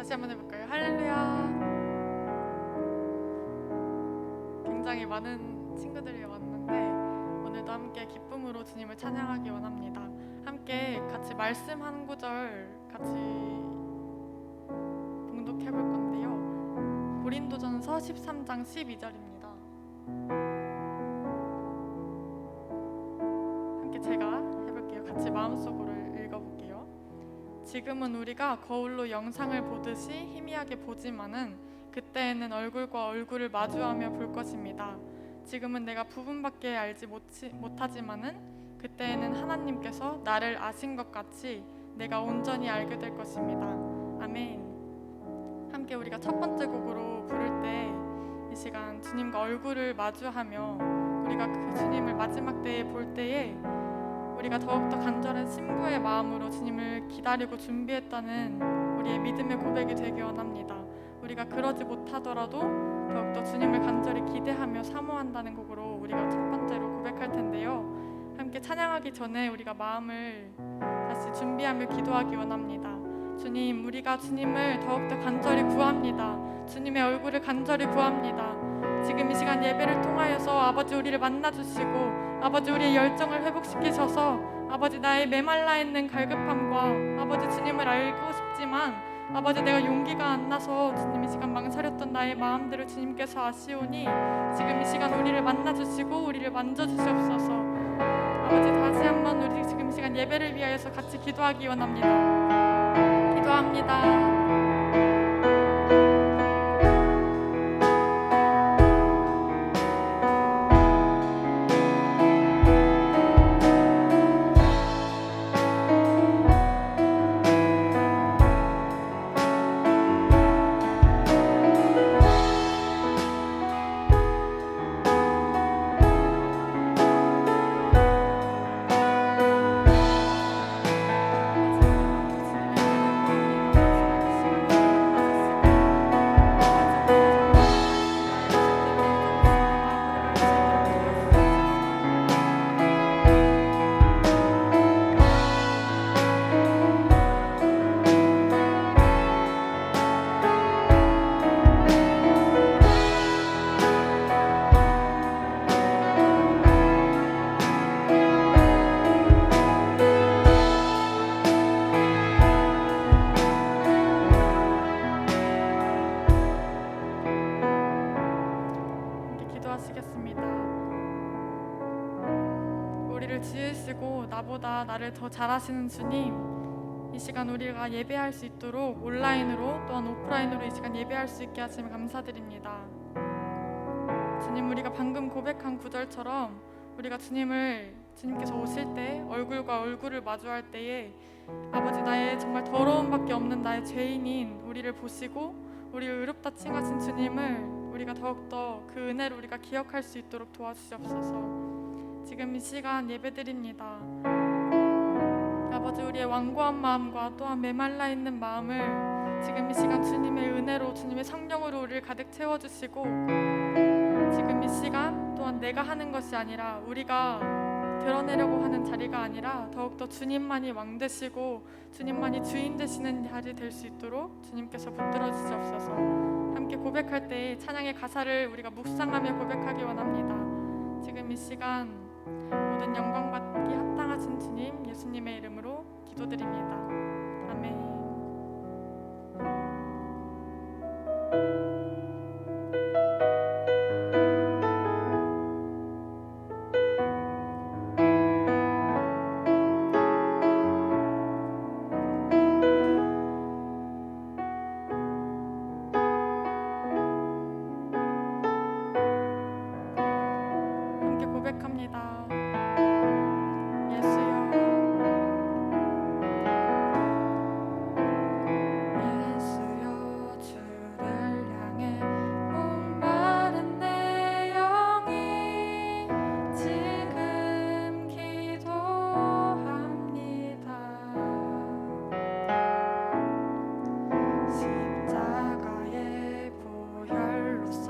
다시 한번 해볼까요? 할렐루야. 굉장히 많은 친구들이 왔는데 오늘도 함께 기쁨으로 주님을 찬양하기 원합니다. 함께 같이 말씀 한 구절 같이 봉독해 볼 건데요. 고린도전서 13장 12절입니다. 함께 제가 해볼게요. 같이 마음속으로 읽어볼게요. 지금은 우리가 거울로 영상을 보듯이 희미하게 보지만은 그때에는 얼굴과 얼굴을 마주하며 볼 것입니다. 지금은 내가 부분밖에 알지 못하지만은 그때에는 하나님께서 나를 아신 것 같이 내가 온전히 알게 될 것입니다. 아멘. 함께 우리가 첫 번째 곡으로 부를 때 이 시간 주님과 얼굴을 마주하며 우리가 그 주님을 마지막 때에 볼 때에 우리가 더욱더 간절한 신부의 마음으로 주님을 기다리고 준비했다는 우리의 믿음의 고백이 되기 원합니다. 우리가 그러지 못하더라도 더욱더 주님을 간절히 기대하며 사모한다는 곡으로 우리가 첫 번째로 고백할 텐데요. 함께 찬양하기 전에 우리가 마음을 다시 준비하며 기도하기 원합니다. 주님, 우리가 주님을 더욱더 간절히 구합니다. 주님의 얼굴을 간절히 구합니다. 지금 이 시간 예배를 통하여서 아버지 우리를 만나주시고 아버지 우리의 열정을 회복시키셔서 아버지 나의 메말라 있는 갈급함과 아버지 주님을 알고 싶지만 아버지 내가 용기가 안 나서 주님 이 시간 망설였던 나의 마음들을 주님께서 아시오니 지금 이 시간 우리를 만나주시고 우리를 만져주시옵소서. 아버지 다시 한번 우리 지금 이 시간 예배를 위하여서 같이 기도하기 원합니다. 기도합니다. 나를 지으시고 나보다 나를 더 잘 아시는 주님, 이 시간 우리가 예배할 수 있도록 온라인으로 또한 오프라인으로 이 시간 예배할 수 있게 하시면 감사드립니다. 주님, 우리가 방금 고백한 구절처럼 우리가 주님께서 오실 때 얼굴과 얼굴을 마주할 때에 아버지, 나의 정말 더러움밖에 없는 나의 죄인인 우리를 보시고 우리를 의롭다 칭하신 주님을 우리가 더욱더 그 은혜를 우리가 기억할 수 있도록 도와주시옵소서. 지금 이 시간 예배드립니다. 아버지, 우리의 완고한 마음과 또한 메말라 있는 마음을 지금 이 시간 주님의 은혜로, 주님의 성령으로 우리를 가득 채워주시고, 지금 이 시간 또한 내가 하는 것이 아니라 우리가 드러내려고 하는 자리가 아니라 더욱더 주님만이 왕 되시고 주님만이 주인 되시는 자리 될 수 있도록 주님께서 붙들어 주시옵소서. 함께 고백할 때 찬양의 가사를 우리가 묵상하며 고백하기 원합니다. 지금 이 시간 모든 영광 받기 합당하신 주님 예수님의 이름으로 기도드립니다. 아멘. 고백합니다. 예수여, 예수여, 주를 향해 목마른 내 영이 지금 기도합니다. 십자가의 보혈로서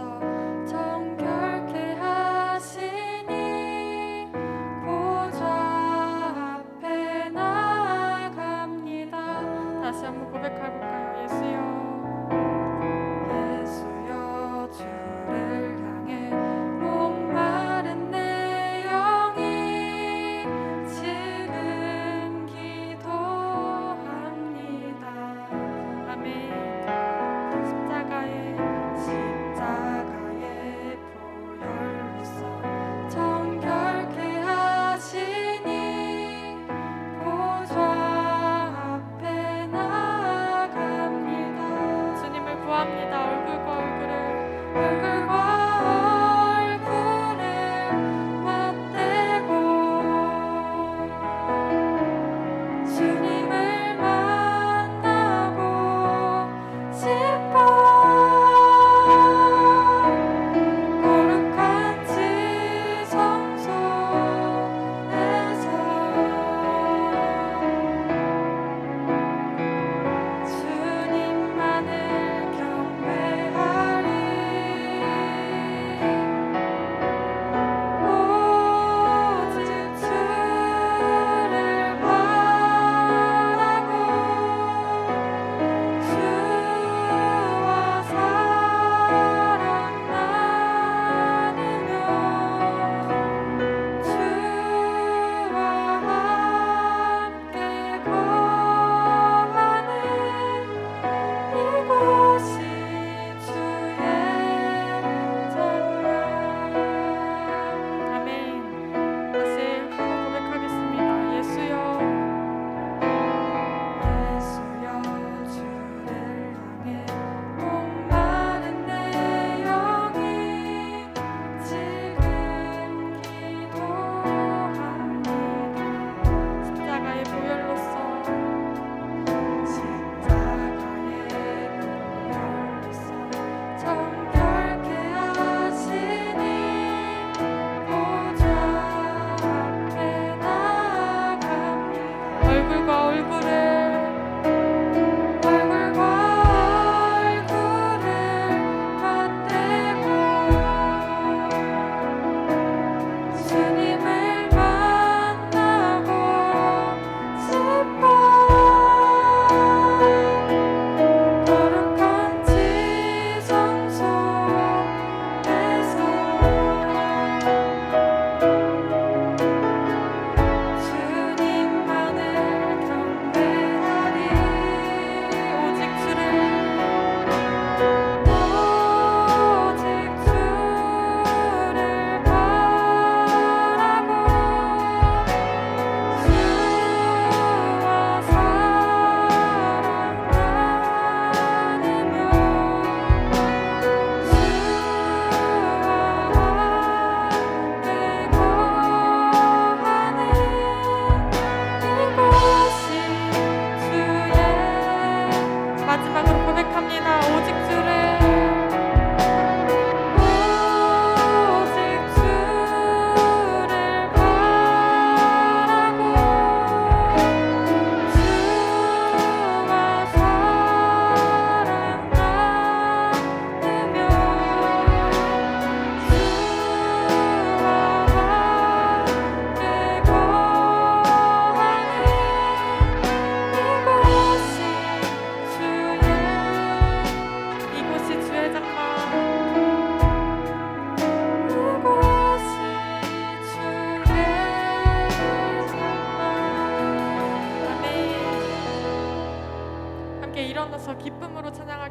정결케 하시니 다시 한번 고백해볼까요? 예수여, 예수여, 주를 향해 목마른 내 영이 지금 기도합니다. 아멘. 십자가의 보혈로서 정결케 하시니 구합니다. 얼굴과 얼굴을 맞대고 주님을 만나고 싶어. 거룩한 지성소에서 주님만을 경배하며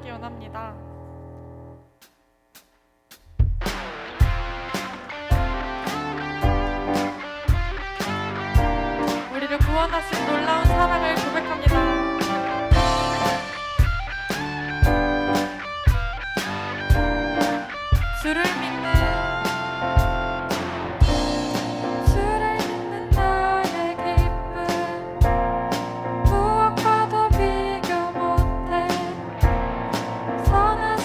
찬양하기 원합니다. 우리를 구원하신 놀라운 사랑을 고백합니다. 주를 믿는 나의 기쁨 무엇과도 비교 못해 선한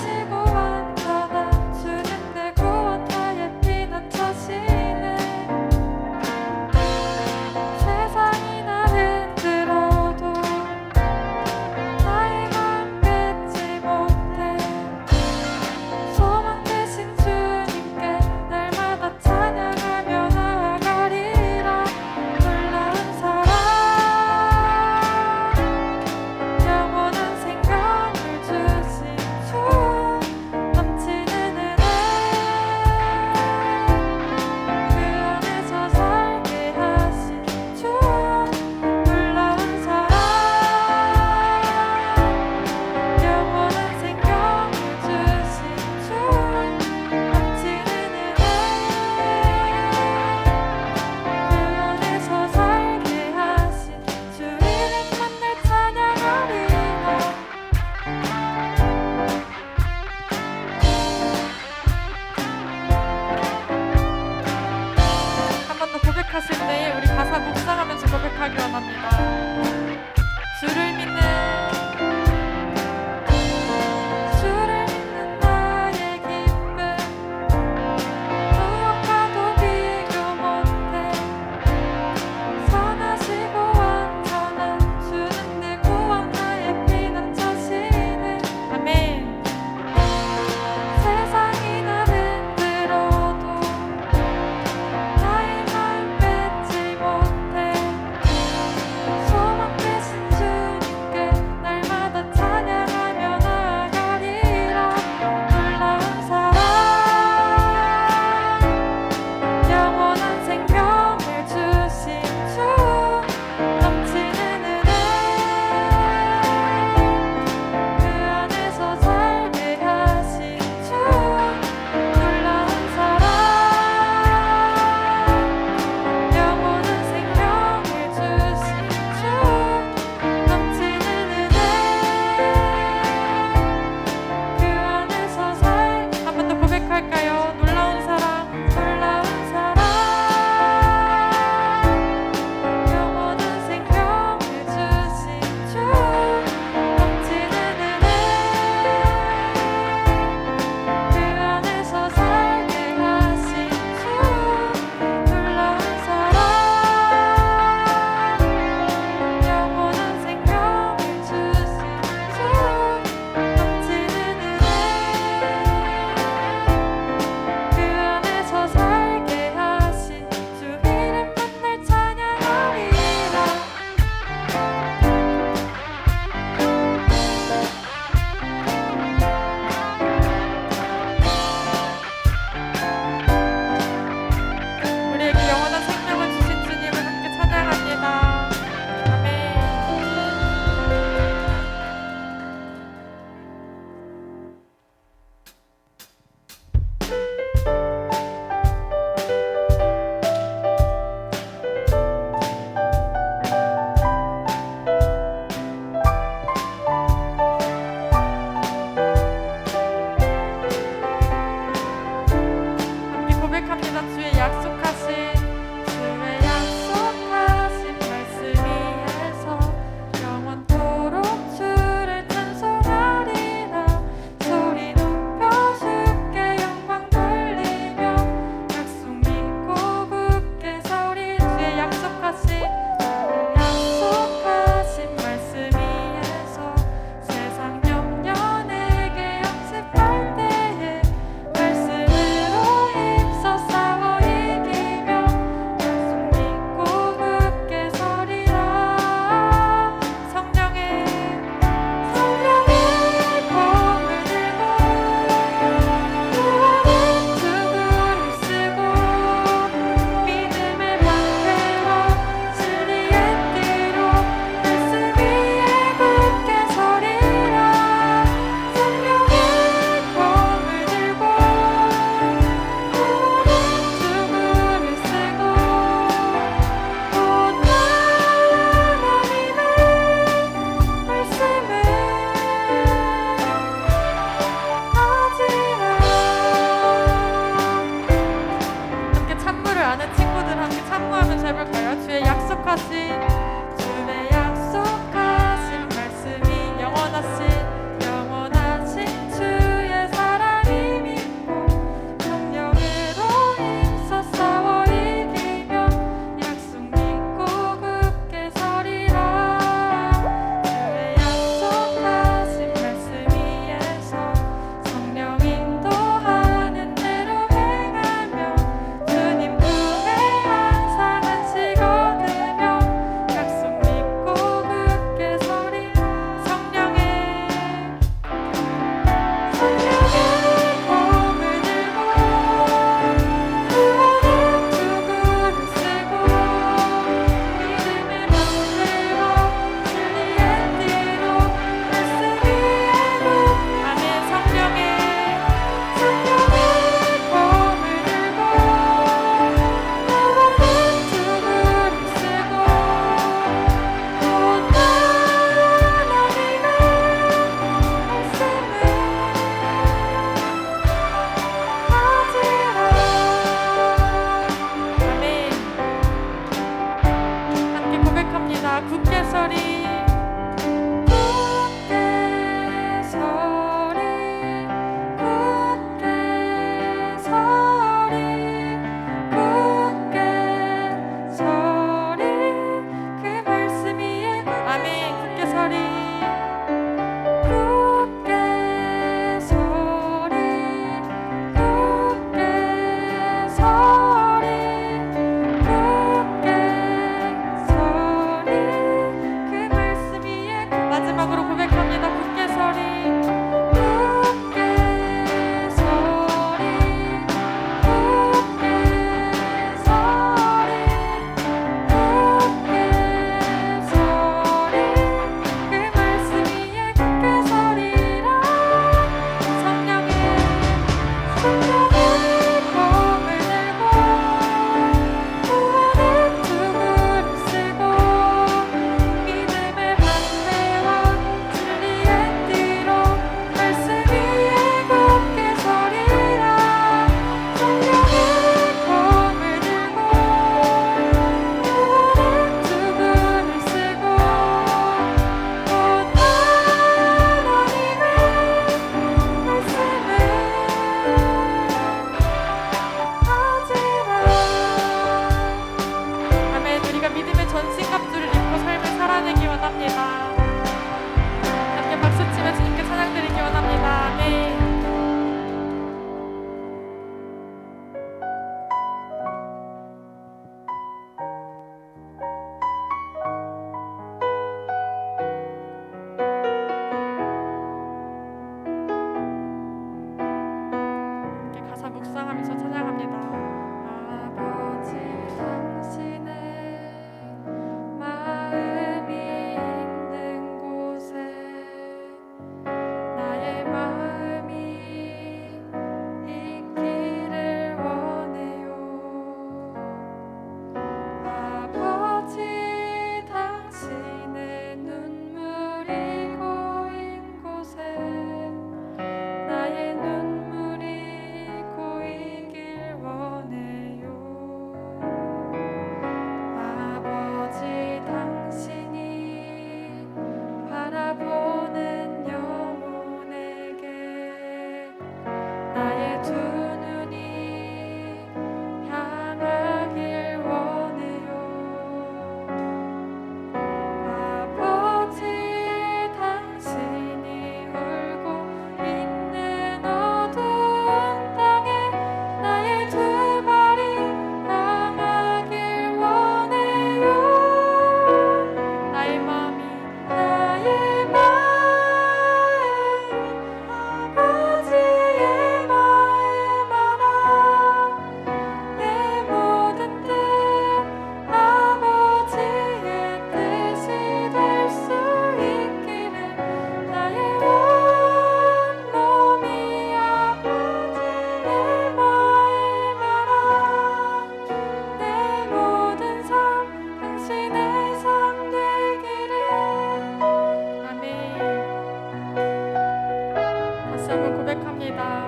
여러분 고백합니다.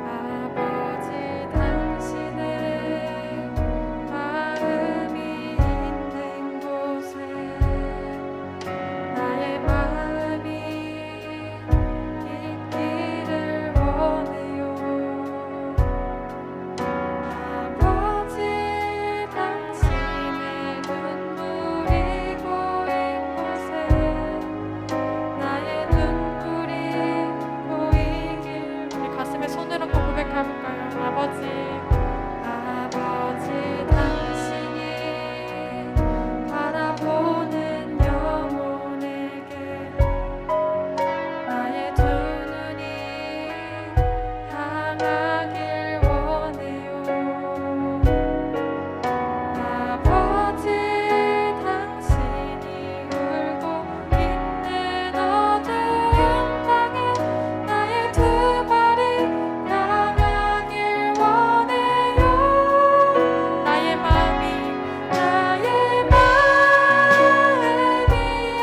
아버지 당신의 마음이 있는 곳에 나의 마음이 있기를 원해요. 아버지 당신의 눈물이 고인 곳에 나의 눈물이 보이길. 우리 가슴에 손을 얹고 고백해볼까요? 아버지 당신이 바라보는 영혼에게 나의 두 눈이 향하길 원해요. 아버지 당신이 울고 있는 어두운 방에 나의 두 발이 향하길 원해요. 나의 마음이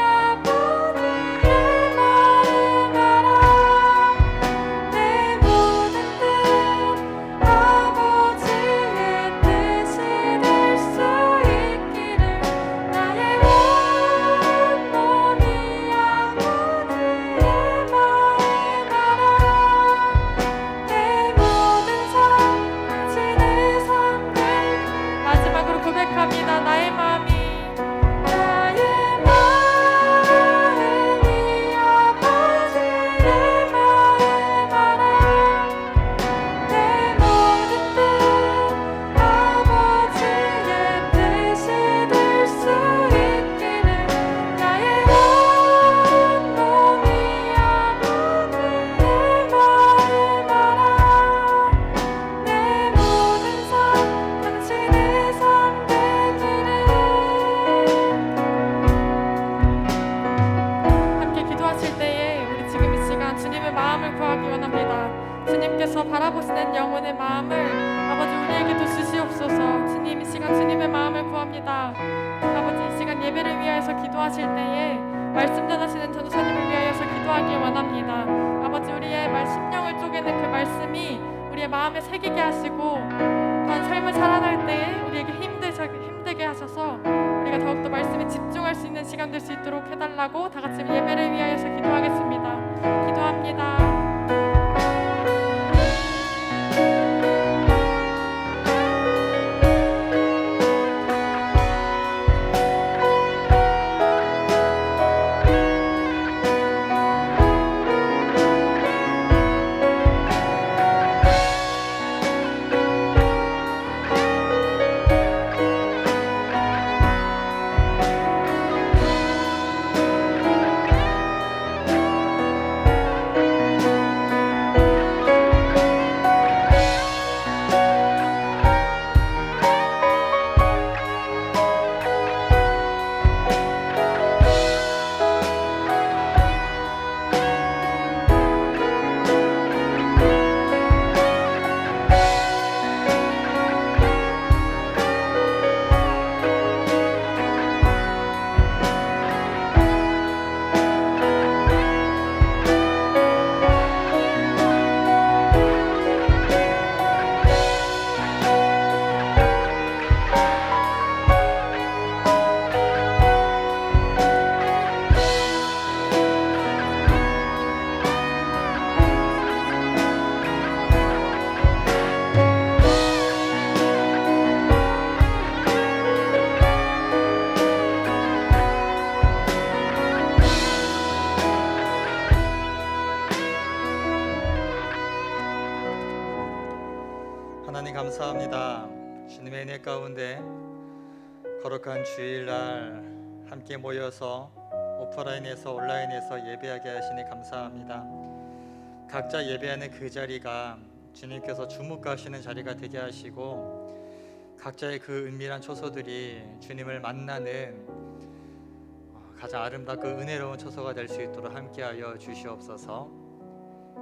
아버지의 마음 알아. 내 모든 뜻 아버지의 뜻이 될 수 있기를. 나의 온몸이 아버지의 마음 알아. 내 모든 삶 당신의 삶 될. 마지막으로 고백합니다. 나의 마음이 아버지의 마음 알아. 내 모든 뜻 아버지의 뜻이 될 수 있기를. 나의 온몸이 아버지의 마음 알아. 내 모든 삶 당신의 삶 되기를. 함께 기도하실 때에 우리 지금 이 시간 주님의 마음을 구하기 원합니다. 주님께서 바라보시는 영혼의 마음을 아버지 우리에게도 주시옵소서. 주님 이 시간 주님의 마음을 구합니다. 아버지 이 시간 예배를 위하여서 기도하실 때에 말씀 전하시는 전도사님을 위하여서 기도하기 원합니다. 아버지 우리의 심령을 쪼개는 그 말씀이 우리의 마음에 새기게 하시고 또한 삶을 살아갈 때에 우리에게 힘들게 하셔서 우리가 더욱더 말씀에 집중할 수 있는 시간 될 수 있도록 해달라고 다 같이 예배를 위하여서 기도하겠습니다. 기도합니다. 하나님 감사합니다. 주님의 은혜 가운데 거룩한 주일날 함께 모여서 오프라인에서 온라인에서 예배하게 하시니 감사합니다. 각자 예배하는 그 자리가 주님께서 주목하시는 자리가 되게 하시고 각자의 그 은밀한 초소들이 주님을 만나는 가장 아름답고 은혜로운 초소가 될 수 있도록 함께하여 주시옵소서.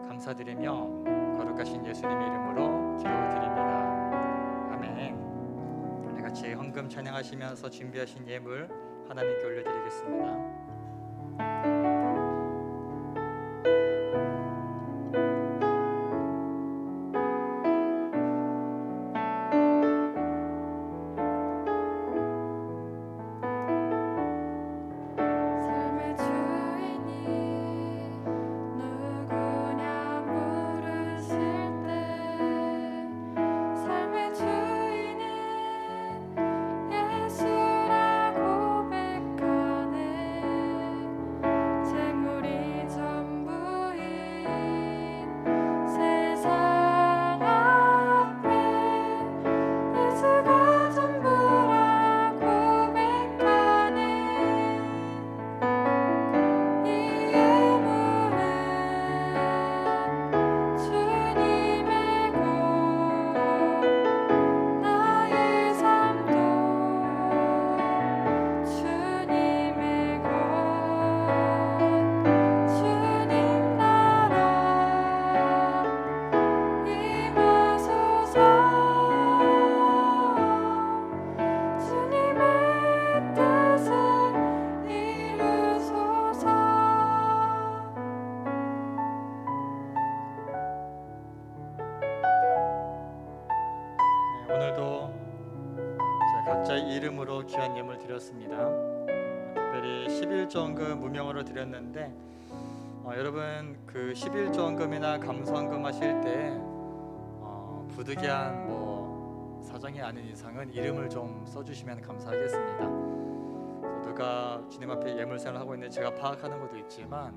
감사드리며 거룩하신 예수님의 이름으로 기도드립니다. 아멘. 우리 같이 헌금 찬양하시면서 준비하신 예물 하나님께 올려드리겠습니다. 오늘도 각자의 이름으로 귀한 예물 드렸습니다. 특별히 11조헌금 무명으로 드렸는데 여러분 그 11조헌금이나 감사헌금 하실 때 부득이한 사정이 아닌 이상은 이름을 좀 써주시면 감사하겠습니다. 누가 주님 앞에 예물생을 하고 있는지 제가 파악하는 것도 있지만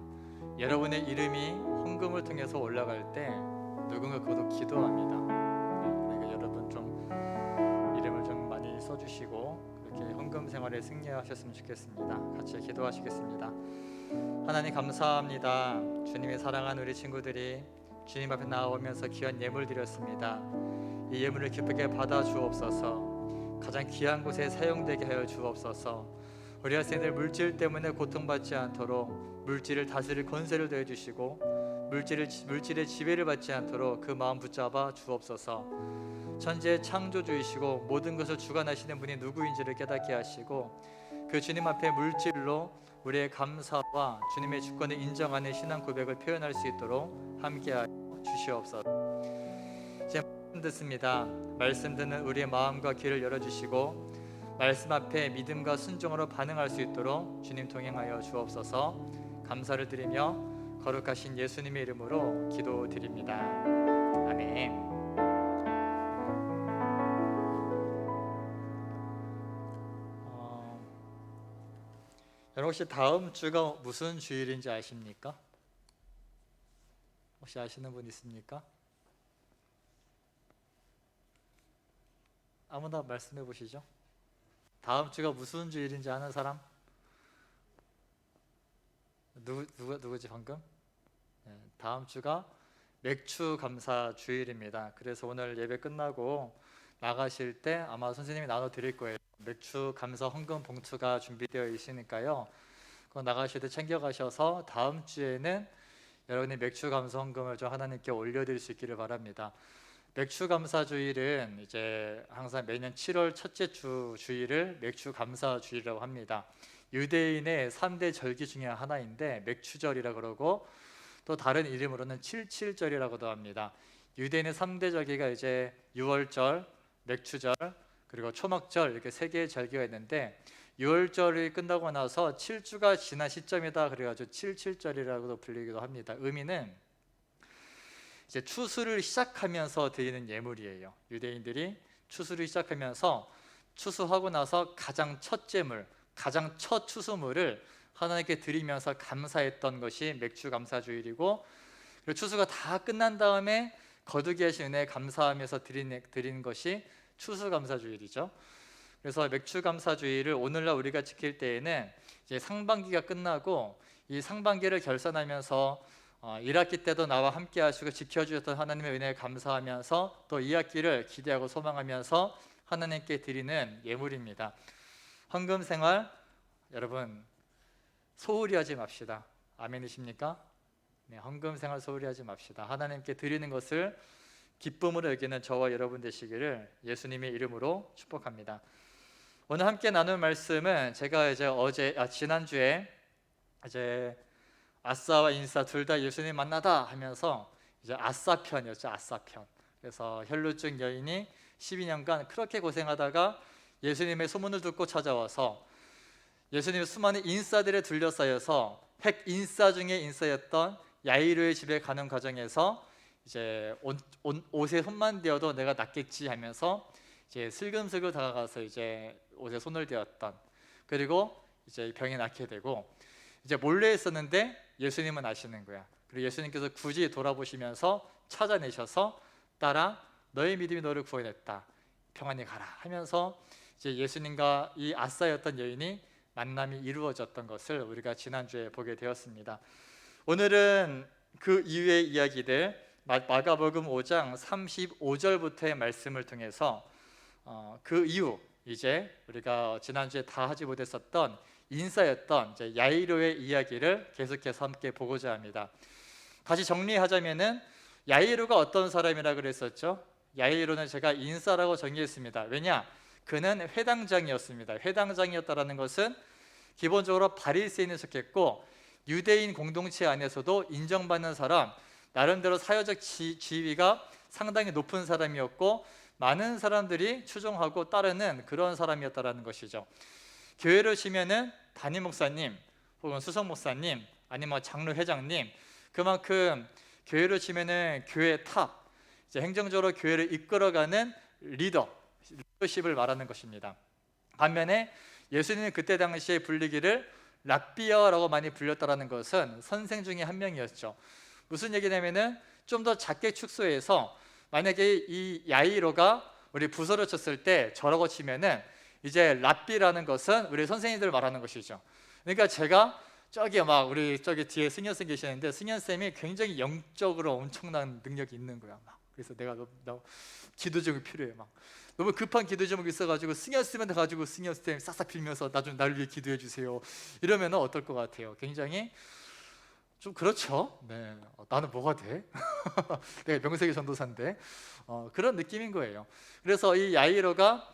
여러분의 이름이 헌금을 통해서 올라갈 때 누군가 그것도 기도합니다. 그러니까 여러분 좀 이름을 좀 많이 써주시고 그렇게 헌금 생활에 승리하셨으면 좋겠습니다. 같이 기도하시겠습니다. 하나님 감사합니다. 주님의 사랑하는 우리 친구들이 주님 앞에 나오면서 귀한 예물 드렸습니다. 이 예물을 기쁘게 받아 주옵소서. 가장 귀한 곳에 사용되게 하여 주옵소서. 우리 학생들 물질 때문에 고통받지 않도록 물질을 다스릴 권세를 더해 주시고 물질의 지배를 받지 않도록 그 마음 붙잡아 주옵소서. 천지의 창조주이시고 모든 것을 주관하시는 분이 누구인지를 깨닫게 하시고 그 주님 앞에 물질로 우리의 감사와 주님의 주권을 인정하는 신앙 고백을 표현할 수 있도록 함께하여 주시옵소서. 이제 말씀 듣습니다. 말씀 듣는 우리의 마음과 귀를 열어주시고 말씀 앞에 믿음과 순종으로 반응할 수 있도록 주님 동행하여 주옵소서. 감사를 드리며 거룩하신 예수님의 이름으로 기도드립니다. 아멘. 여러분 혹시 다음 주가 무슨 주일인지 아십니까? 혹시 아시는 분 있습니까? 아무나 말씀해 보시죠. 다음 주가 무슨 주일인지 아는 사람? 누구지 방금? 네, 다음 주가 맥주 감사 주일입니다. 그래서 오늘 예배 끝나고 나가실 때 아마 선생님이 나눠 드릴 거예요. 맥주 감사 헌금 봉투가 준비되어 있으니까요. 그거 나가실 때 챙겨 가셔서 다음 주에는 여러분의 맥주 감사 헌금을 좀 하나님께 올려드릴 수 있기를 바랍니다. 맥주 감사 주일은 이제 항상 매년 7월 첫째 주 주일을 맥주 감사 주일이라고 합니다. 유대인의 3대 절기 중에 하나인데 맥추절이라 그러고 또 다른 이름으로는 77절이라고도 합니다. 유대인의 3대 절기가 이제 유월절, 맥추절, 그리고 초막절 이렇게 세 개의 절기가 있는데 유월절이 끝나고 나서 7주가 지난 시점이다 그래가지고 77절이라고도 불리기도 합니다. 의미는 이제 추수를 시작하면서 드리는 예물이에요. 유대인들이 추수를 시작하면서 추수하고 나서 가장 첫 제물, 가장 첫 추수물을 하나님께 드리면서 감사했던 것이 맥주 감사 주일이고 그리고 추수가 다 끝난 다음에 거두게 하신 은혜에 감사하면서 드리는 것이 추수감사주일이죠. 그래서 맥주감사주일을 오늘날 우리가 지킬 때에는 이제 상반기가 끝나고 이 상반기를 결산하면서 1학기 때도 나와 함께 하시고 지켜주셨던 하나님의 은혜에 감사하면서 또 2학기를 기대하고 소망하면서 하나님께 드리는 예물입니다. 헌금 생활 여러분 소홀히 하지 맙시다. 아멘이십니까? 네, 헌금 생활 소홀히 하지 맙시다. 하나님께 드리는 것을 기쁨으로 여기는 저와 여러분 되시기를 예수님의 이름으로 축복합니다. 오늘 함께 나눌 말씀은 제가 이제 지난주에 이제 아싸와 인싸 둘 다 예수님 만나다 하면서 이제 아싸 편이었죠. 아싸 편. 그래서 혈루증 여인이 12년간 그렇게 고생하다가 예수님의 소문을 듣고 찾아와서 예수님의 수많은 인싸들에 둘러싸여서 핵 인싸 중에 인싸였던 야이로의 집에 가는 과정에서 이제 옷에 손만 대어도 내가 낫겠지 하면서 이제 슬금슬금 다가가서 이제 옷에 손을 대었던 그리고 이제 병이 낫게 되고 이제 몰래 했었는데 예수님은 아시는 거야. 그리고 예수님께서 굳이 돌아보시면서 찾아내셔서 딸아 너의 믿음이 너를 구원했다. 평안히 가라 하면서 이제 예수님과 이 아싸였던 여인이 만남이 이루어졌던 것을 우리가 지난주에 보게 되었습니다. 오늘은 그 이후의 이야기들 마가복음 5장 35절부터의 말씀을 통해서 그 이후 이제 우리가 지난주에 다 하지 못했었던 인싸였던 이제 야이로의 이야기를 계속해서 함께 보고자 합니다. 다시 정리하자면은 야이로가 어떤 사람이라 그랬었죠? 야이로는 제가 인싸라고 정의했습니다. 왜냐? 그는 회당장이었습니다. 회당장이었다라는 것은 기본적으로 바리새인에 속했고 유대인 공동체 안에서도 인정받는 사람, 나름대로 사회적 지위가 상당히 높은 사람이었고 많은 사람들이 추종하고 따르는 그런 사람이었다라는 것이죠. 교회를 치면은 담임 목사님 혹은 수석 목사님 아니면 뭐 장로 회장님, 그만큼 교회를 치면은 교회 탑, 이제 행정적으로 교회를 이끌어가는 리더십을 말하는 것입니다. 반면에 예수님은 그때 당시에 불리기를 랍비어라고 많이 불렸다라는 것은 선생 중에 한 명이었죠. 무슨 얘기냐면은 좀 더 작게 축소해서 만약에 이 야이로가 우리 부서를 쳤을 때 저라고 치면은 이제 랍비라는 것은 우리 선생님들 말하는 것이죠. 그러니까 제가 저기 막 우리 저기 뒤에 승현 쌤 계시는데 승현 쌤이 굉장히 영적으로 엄청난 능력이 있는 거야. 막 그래서 내가 너 기도 제목이 필요해. 막 너무 급한 기도 제목이 있어가지고 승현 쌤한테 가지고 승현 쌤 싹싹 빌면서 나 좀 날 위해 기도해 주세요. 이러면 어떨 것 같아요? 굉장히 좀 그렇죠. 네, 나는 뭐가 돼? 내가 명색의 전도사인데 그런 느낌인 거예요. 그래서 이 야이로가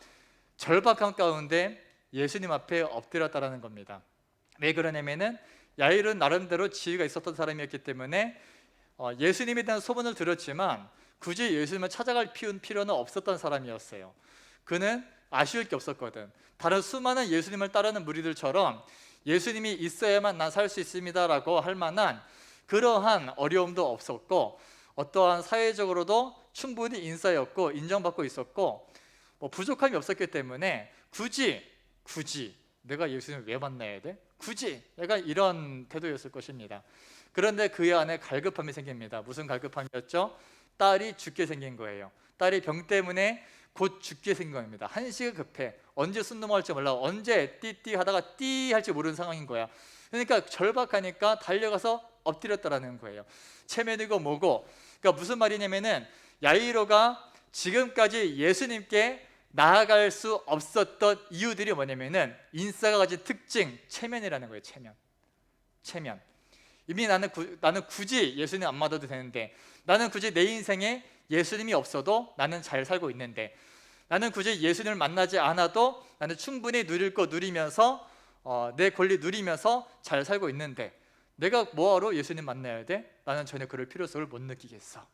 절박한 가운데 예수님 앞에 엎드렸다라는 겁니다. 왜 그러냐면은 야이로는 나름대로 지위가 있었던 사람이었기 때문에 예수님에 대한 소문을 들었지만 굳이 예수님을 찾아갈 필요는 없었던 사람이었어요. 그는 아쉬울 게 없었거든. 다른 수많은 예수님을 따르는 무리들처럼 예수님이 있어야만 난 살 수 있습니다라고 할 만한 그러한 어려움도 없었고, 어떠한 사회적으로도 충분히 인싸였고 인정받고 있었고, 뭐 부족함이 없었기 때문에 굳이 내가 예수님을 왜 만나야 돼? 굳이 내가 이런 태도였을 것입니다. 그런데 그의 안에 갈급함이 생깁니다. 무슨 갈급함이었죠? 딸이 죽게 생긴 거예요. 딸이 병 때문에 곧 죽게 생긴 겁니다. 한시가 급해. 언제 숨 넘어갈지 몰라. 언제 띠띠 하다가 띠 할지 모르는 상황인 거야. 그러니까 절박하니까 달려가서 엎드렸다라는 거예요. 체면이고 뭐고. 그러니까 무슨 말이냐면은 야이로가 지금까지 예수님께 나아갈 수 없었던 이유들이 뭐냐면은 인싸가 가진 특징, 체면이라는 거예요. 체면. 이미 나는 굳이 예수님 안 만나도 되는데, 나는 굳이 내 인생에 예수님이 없어도 나는 잘 살고 있는데, 나는 굳이 예수님을 만나지 않아도 나는 충분히 누릴 거 누리면서 내 권리 누리면서 잘 살고 있는데, 내가 뭐하러 예수님 만나야 돼? 나는 전혀 그럴 필요성을 못 느끼겠어.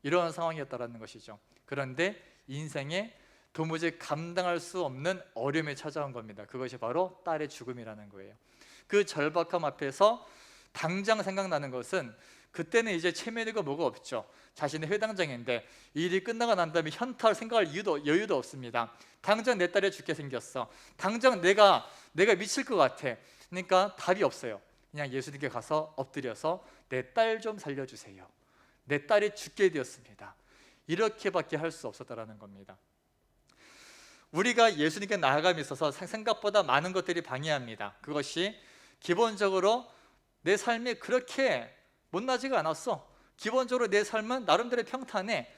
이런 상황이었다라는 것이죠. 그런데 인생에 도무지 감당할 수 없는 어려움이 찾아온 겁니다. 그것이 바로 딸의 죽음이라는 거예요. 그 절박함 앞에서 당장 생각나는 것은, 그때는 이제 체면이고 뭐가 없죠. 자신의 회당장인데 일이 끝나고 난 다음에 현타를 생각할 여유도 없습니다. 당장 내 딸이 죽게 생겼어. 당장 내가 미칠 것 같아. 그러니까 답이 없어요. 그냥 예수님께 가서 엎드려서 내 딸 좀 살려주세요. 내 딸이 죽게 되었습니다. 이렇게밖에 할 수 없었다라는 겁니다. 우리가 예수님께 나아감에 있어서 생각보다 많은 것들이 방해합니다. 그것이 기본적으로 내 삶이 그렇게 못나지가 않았어. 기본적으로 내 삶은 나름대로 평탄해.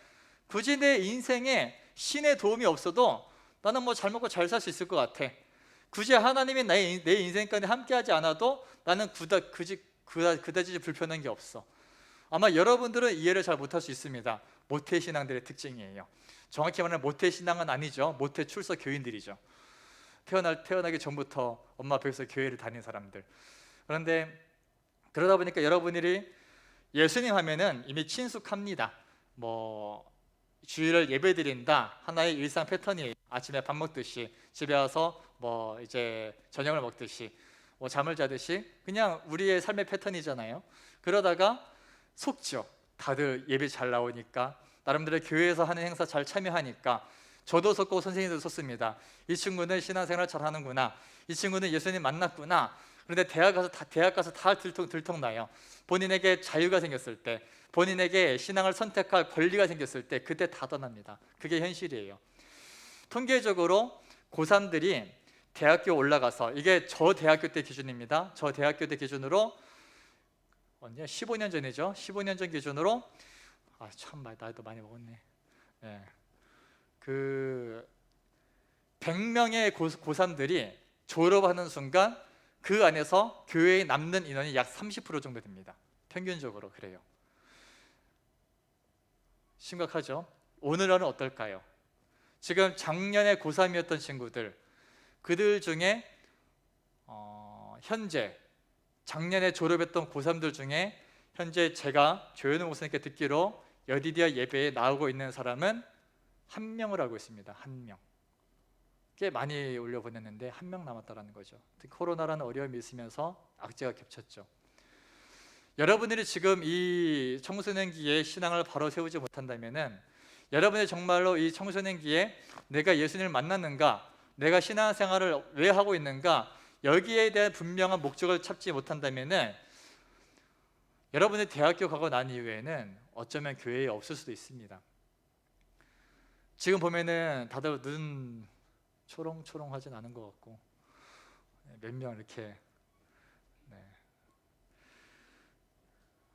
굳이 내 인생에 신의 도움이 없어도 나는 뭐 잘 먹고 잘 살 수 있을 것 같아. 굳이 하나님이 내 인생 가운데 함께하지 않아도 나는 그다지 불편한 게 없어. 아마 여러분들은 이해를 잘 못할 수 있습니다. 모태신앙들의 특징이에요. 정확히 말하면 모태신앙은 아니죠. 모태 출석 교인들이죠. 태어나기 전부터 엄마 아빠에서 교회를 다닌 사람들. 그런데 그러다 보니까 여러분들이 예수님 하면은 이미 친숙합니다. 뭐 주일을 예배드린다, 하나의 일상 패턴이에요. 아침에 밥 먹듯이, 집에 와서 뭐 이제 저녁을 먹듯이, 뭐 잠을 자듯이 그냥 우리의 삶의 패턴이잖아요. 그러다가 속죠. 다들 예배 잘 나오니까, 나름대로 교회에서 하는 행사 잘 참여하니까. 저도 속고 선생님도 속습니다. 이 친구는 신앙생활 잘 하는구나, 이 친구는 예수님 만났구나. 그런데 대학 가서 다 들통나요. 본인에게 자유가 생겼을 때, 본인에게 신앙을 선택할 권리가 생겼을 때, 그때 다 떠납니다. 그게 현실이에요. 통계적으로 고3들이 대학교 올라가서, 이게 저 대학교 때 기준입니다. 저 대학교 때 기준으로 15년 전이죠. 15년 전 기준으로 참 나이도 많이 먹었네. 네. 100명의 고3들이 졸업하는 순간 그 안에서 교회에 남는 인원이 약 30% 정도 됩니다. 평균적으로 그래요. 심각하죠? 오늘날은 어떨까요? 지금 작년에 고3이었던 친구들, 그들 중에 현재 작년에 졸업했던 고3들 중에 현재 제가 조현우 목사님께 듣기로 여디디아 예배에 나오고 있는 사람은 한 명을 알고 있습니다. 한 명. 꽤 많이 올려보냈는데 한 명 남았다라는 거죠. 특히 코로나라는 어려움이 있으면서 악재가 겹쳤죠. 여러분들이 지금 이 청소년기에 신앙을 바로 세우지 못한다면은 여러분이 정말로 이 청소년기에 내가 예수님을 만났는가, 내가 신앙생활을 왜 하고 있는가, 여기에 대한 분명한 목적을 찾지 못한다면은 여러분이 대학교 가고 난 이후에는 어쩌면 교회에 없을 수도 있습니다. 지금 보면은 다들 눈 초롱초롱하진 않은 것 같고 몇 명 이렇게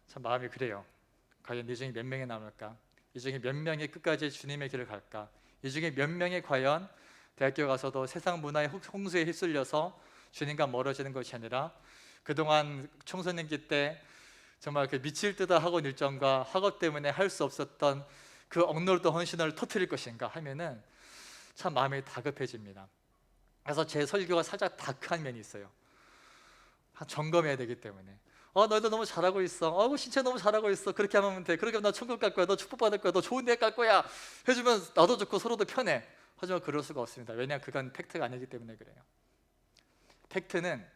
참 마음이 그래요. 과연 이 중에 몇 명이 남을까? 이 중에 몇 명이 끝까지 주님의 길을 갈까? 이 중에 몇 명이 과연 대학교 가서도 세상 문화의 홍수에 휩쓸려서 주님과 멀어지는 것이 아니라 그동안 청소년기 때 정말 그 미칠 듯한 학원 일정과 학업 때문에 할 수 없었던 그 억누르던 헌신을 터뜨릴 것인가 하면은 참 마음이 다급해집니다. 그래서 제 설교가 살짝 다크한 면이 있어요. 점검해야 되기 때문에. 너희들 너무 잘하고 있어. 신체 너무 잘하고 있어. 그렇게 하면 돼. 그렇게 하면 나 천국 갈 거야. 너 축복받을 거야. 너 좋은 데 갈 거야. 해주면 나도 좋고 서로도 편해. 하지만 그럴 수가 없습니다. 왜냐하면 그건 팩트가 아니기 때문에 그래요. 팩트는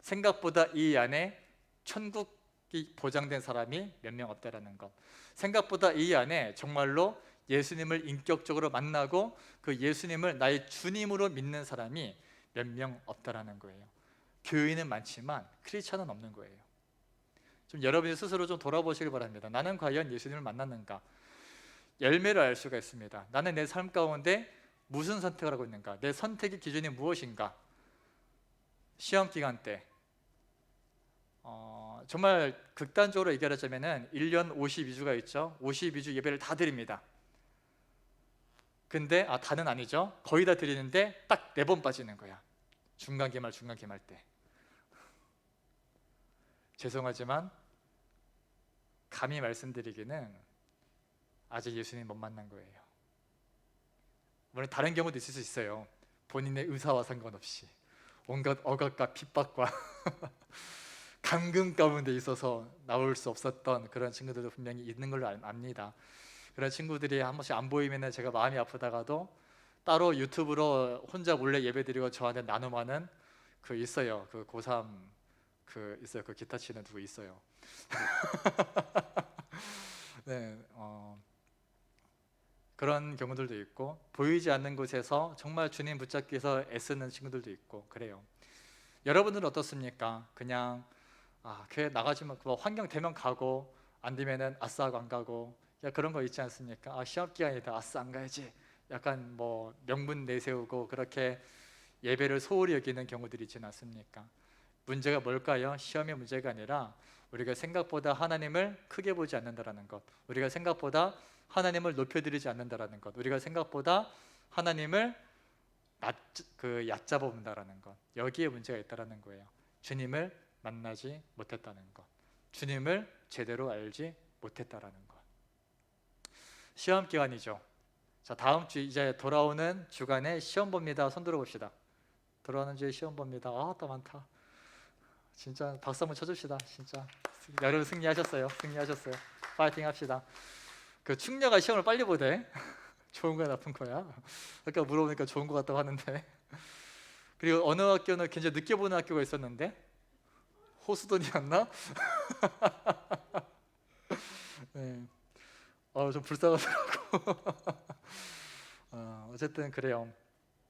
생각보다 이 안에 천국이 보장된 사람이 몇 명 없다라는 것. 생각보다 이 안에 정말로 예수님을 인격적으로 만나고 그 예수님을 나의 주님으로 믿는 사람이 몇 명 없다라는 거예요. 교인은 많지만 크리스천은 없는 거예요. 좀 여러분이 스스로 좀 돌아보시길 바랍니다. 나는 과연 예수님을 만났는가? 열매를 알 수가 있습니다. 나는 내 삶 가운데 무슨 선택을 하고 있는가? 내 선택의 기준이 무엇인가? 시험 기간 때 정말 극단적으로 얘기하자면 1년 52주가 있죠. 52주 예배를 다 드립니다. 근데 다는 아니죠. 거의 다 드리는데 딱 4번 빠지는 거야. 중간 기말 때. 죄송하지만 감히 말씀드리기는 아직 예수님 못 만난 거예요. 물론 다른 경우도 있을 수 있어요. 본인의 의사와 상관없이 온갖 억압과 핍박과 감금 가운데 있어서 나올 수 없었던 그런 친구들도 분명히 있는 걸로 압니다. 그런 친구들이 한 번씩 안 보이면 제가 마음이 아프다가도 따로 유튜브로 혼자 몰래 예배드리고 저한테 나눔하는 그 있어요. 그 고3 그 있어요. 그 기타 치는 누구 있어요. 네, 그런 경우들도 있고 보이지 않는 곳에서 정말 주님 붙잡기 위해서 애쓰는 친구들도 있고 그래요. 여러분들은 어떻습니까? 그냥 교회 나가지만 뭐 환경 되면 가고 안 되면은 아싸 하고 안 가고 그런 거 있지 않습니까? 시험 기간이다 아싸 안 가야지 약간 뭐 명분 내세우고 그렇게 예배를 소홀히 여기는 경우들이 있지 않습니까? 문제가 뭘까요? 시험의 문제가 아니라 우리가 생각보다 하나님을 크게 보지 않는다라는 것, 우리가 생각보다 하나님을 높여드리지 않는다라는 것, 우리가 생각보다 하나님을 얕잡아 본다라는 것, 여기에 문제가 있다라는 거예요. 주님을 만나지 못했다는 것, 주님을 제대로 알지 못했다라는 것. 시험 기간이죠. 자, 다음 주 이제 돌아오는 주간에 시험 봅니다. 손 들어봅시다. 돌아오는 주에 시험 봅니다. 또 많다. 진짜 박수 한번 쳐줍시다. 진짜 여러분 승리하셨어요. 파이팅 합시다. 그 충녀가 시험을 빨리 보대. 좋은 거야 나쁜 거야? 아까 물어보니까 좋은 거 같다고 하는데. 그리고 어느 학교는 굉장히 늦게 보는 학교가 있었는데 호수돈이었나? 네. 좀 불쌍하더라고. 어쨌든 그래요.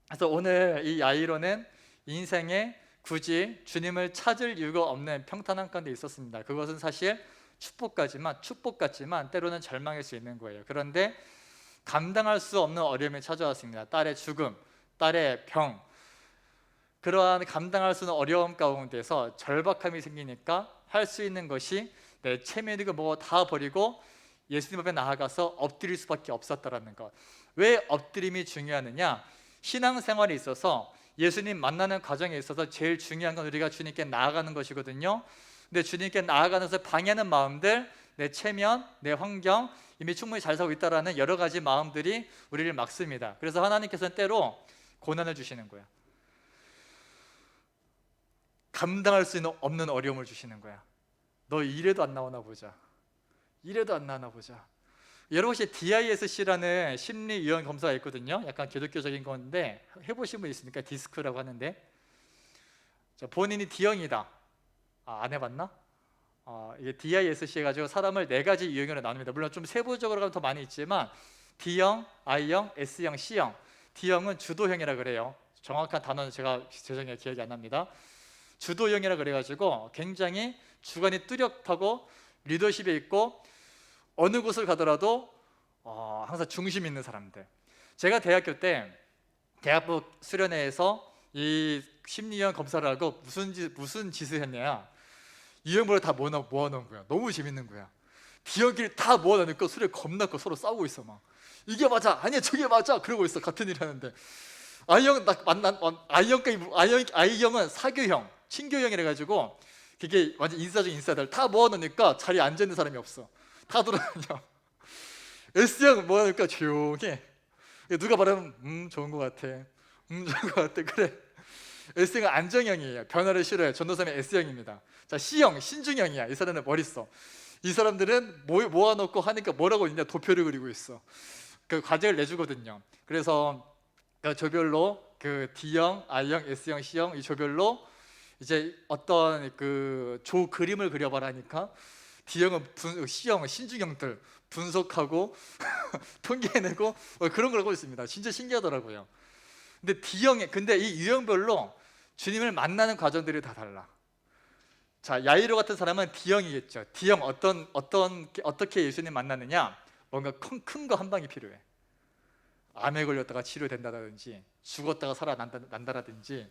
그래서 오늘 이 아이로는 인생에 굳이 주님을 찾을 이유가 없는 평탄한 가운데 있었습니다. 그것은 사실 축복 같지만 때로는 절망일 수 있는 거예요. 그런데 감당할 수 없는 어려움이 찾아왔습니다. 딸의 죽음, 딸의 병, 그러한 감당할 수 없는 어려움 가운데서 절박함이 생기니까 할 수 있는 것이 내 체면이고 뭐 다 버리고 예수님 앞에 나아가서 엎드릴 수밖에 없었다라는 것. 왜 엎드림이 중요하느냐? 신앙생활에 있어서 예수님 만나는 과정에 있어서 제일 중요한 건 우리가 주님께 나아가는 것이거든요. 근데 주님께 나아가면서 방해하는 마음들, 내 체면, 내 환경, 이미 충분히 잘 살고 있다라는 여러 가지 마음들이 우리를 막습니다. 그래서 하나님께서는 때로 고난을 주시는 거야. 감당할 수 없는 어려움을 주시는 거야. 너 이래도 안 나오나 보자. 여러분 혹시 DISC라는 심리 유형 검사가 있거든요. 약간 기독교적인 건데 해보신 분 있습니까? 디스크라고 하는데, 자, 본인이 D형이다. 안 해봤나? 이게 DISC 해가지고 사람을 4가지 유형으로 나눕니다. 물론 좀 세부적으로 가면 더 많이 있지만 D형, I형, S형, C형. D형은 주도형이라 그래요. 정확한 단어는 제가 죄송해요, 기억이 안 납니다. 주도형이라 그래가지고 굉장히 주관이 뚜렷하고 리더십에 있고 어느 곳을 가더라도 항상 중심 있는 사람들. 제가 대학교 때 대학부 수련회에서 이 심리형 검사를 하고 무슨 짓을 했냐, 유형별을 다 모아놓은 거야. 너무 재밌는 거야. D형끼리 다 모아놓으니까 소리 겁나 커. 서로 싸우고 있어. 막 이게 맞아, 아니야 저게 맞아, 그러고 있어. 같은 일 하는데 I형은 사교형, 친교형이라 가지고 그게 완전 인싸적 인싸들 다 모아놓으니까 자리에 앉아있는 사람이 없어. 다 돌아다녀. S형 모아놓으니까 조용해. 누가 말하면 좋은 것 같아, 좋은 것 같아, 그래. S형은 안정형이에요. 변화를 싫어해요. 전도사님은 S형입니다. 자, C형, 신중형이야. 이 사람은 머리 써. 이 사람들은 모아놓고 하니까 뭐라고 있냐, 도표를 그리고 있어. 그 과제를 내주거든요. 그래서 그 조별로 그 D형, I형, S형, C형 이 조별로 이제 어떤 그 조 그림을 그려봐라니까 D형은 C형은 신중형들 분석하고 통계내고 그런 걸 하고 있습니다. 진짜 신기하더라고요. 근데 이 유형별로 주님을 만나는 과정들이 다 달라. 자, 야이로 같은 사람은 D형이겠죠. D형 어떻게 예수님 만나느냐? 뭔가 큰 거 한 방이 필요해. 암에 걸렸다가 치료된다든지, 죽었다가 살아난다라든지,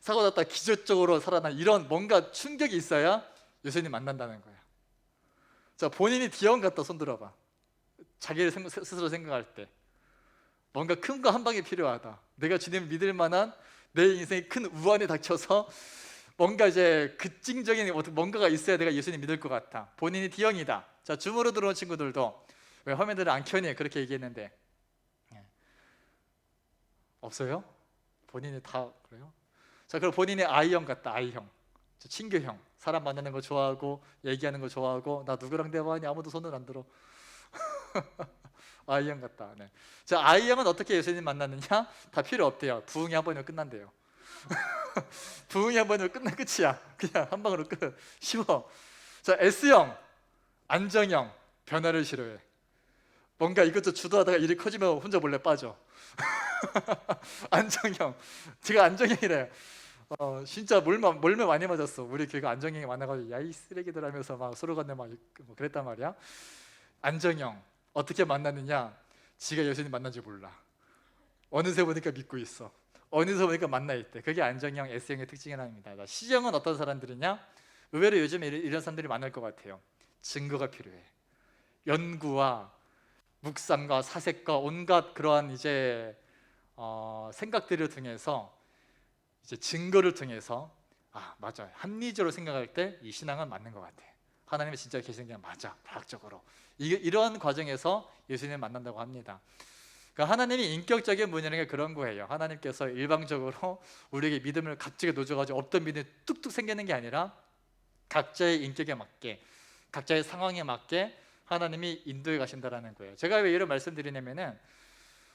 사고 났다가 기적적으로 살아난 이런 뭔가 충격이 있어야 예수님 만난다는 거야. 자, 본인이 D형 같다 손 들어봐. 자기를 스스로 생각할 때 뭔가 큰 거 한 방이 필요하다. 내가 주님을 믿을 만한 내 인생에 큰 우환이 닥쳐서 뭔가 이제 급징적인 뭔가가 있어야 내가 예수님 믿을 것 같아. 본인이 D형이다. 자, 줌으로 들어온 친구들도 왜 화면들을 안 켜니? 그렇게 얘기했는데 없어요? 본인이 다 그래요? 자, 그럼 본인이 I형 같다. I형, 친교형, 사람 만나는 거 좋아하고 얘기하는 거 좋아하고, 나 누구랑 대화하니 아무도 손을 안 들어. I형 같다. 네. 자, I형은 어떻게 예수님 만났느냐? 다 필요 없대요. 부흥이 한 번이면 끝난대요. 부흥이 한 번이면 끝이야. 그냥 한 방으로 끝. 쉬워. 자, S형, 안정형, 변화를 싫어해. 뭔가 이것저것 주도하다가 일이 커지면 혼자 몰래 빠져. 안정형, 제가 안정형이래. 진짜 몰매 많이 맞았어. 우리 교회가 안정형이 많아가지고 야이 쓰레기들 하면서 막 서로 간에 막 그랬단 말이야. 안정형 어떻게 만났느냐? 지가 예수님 만난지 몰라. 어느새 보니까 믿고 있어. 어느새 보니까 만나 있대. 그게 안정형, S형의 특징이 하나입니다. C형은 어떤 사람들이냐? 의외로 요즘 이런 사람들이 많을 것 같아요. 증거가 필요해. 연구와 묵상과 사색과 온갖 그러한 이제 생각들을 통해서, 이제 증거를 통해서 맞아, 합리적으로 생각할 때 이 신앙은 맞는 것 같아. 하나님이 진짜 계시는 게 맞아, 과학적으로. 이런 과정에서 예수님을 만난다고 합니다. 그러니까 하나님이 인격적인 분이라는 게 그런 거예요. 하나님께서 일방적으로 우리에게 믿음을 갑자기 놓줘가지고 없던 믿음이 뚝뚝 생기는 게 아니라 각자의 인격에 맞게, 각자의 상황에 맞게 하나님이 인도해 가신다라는 거예요. 제가 왜 이런 말씀드리냐면은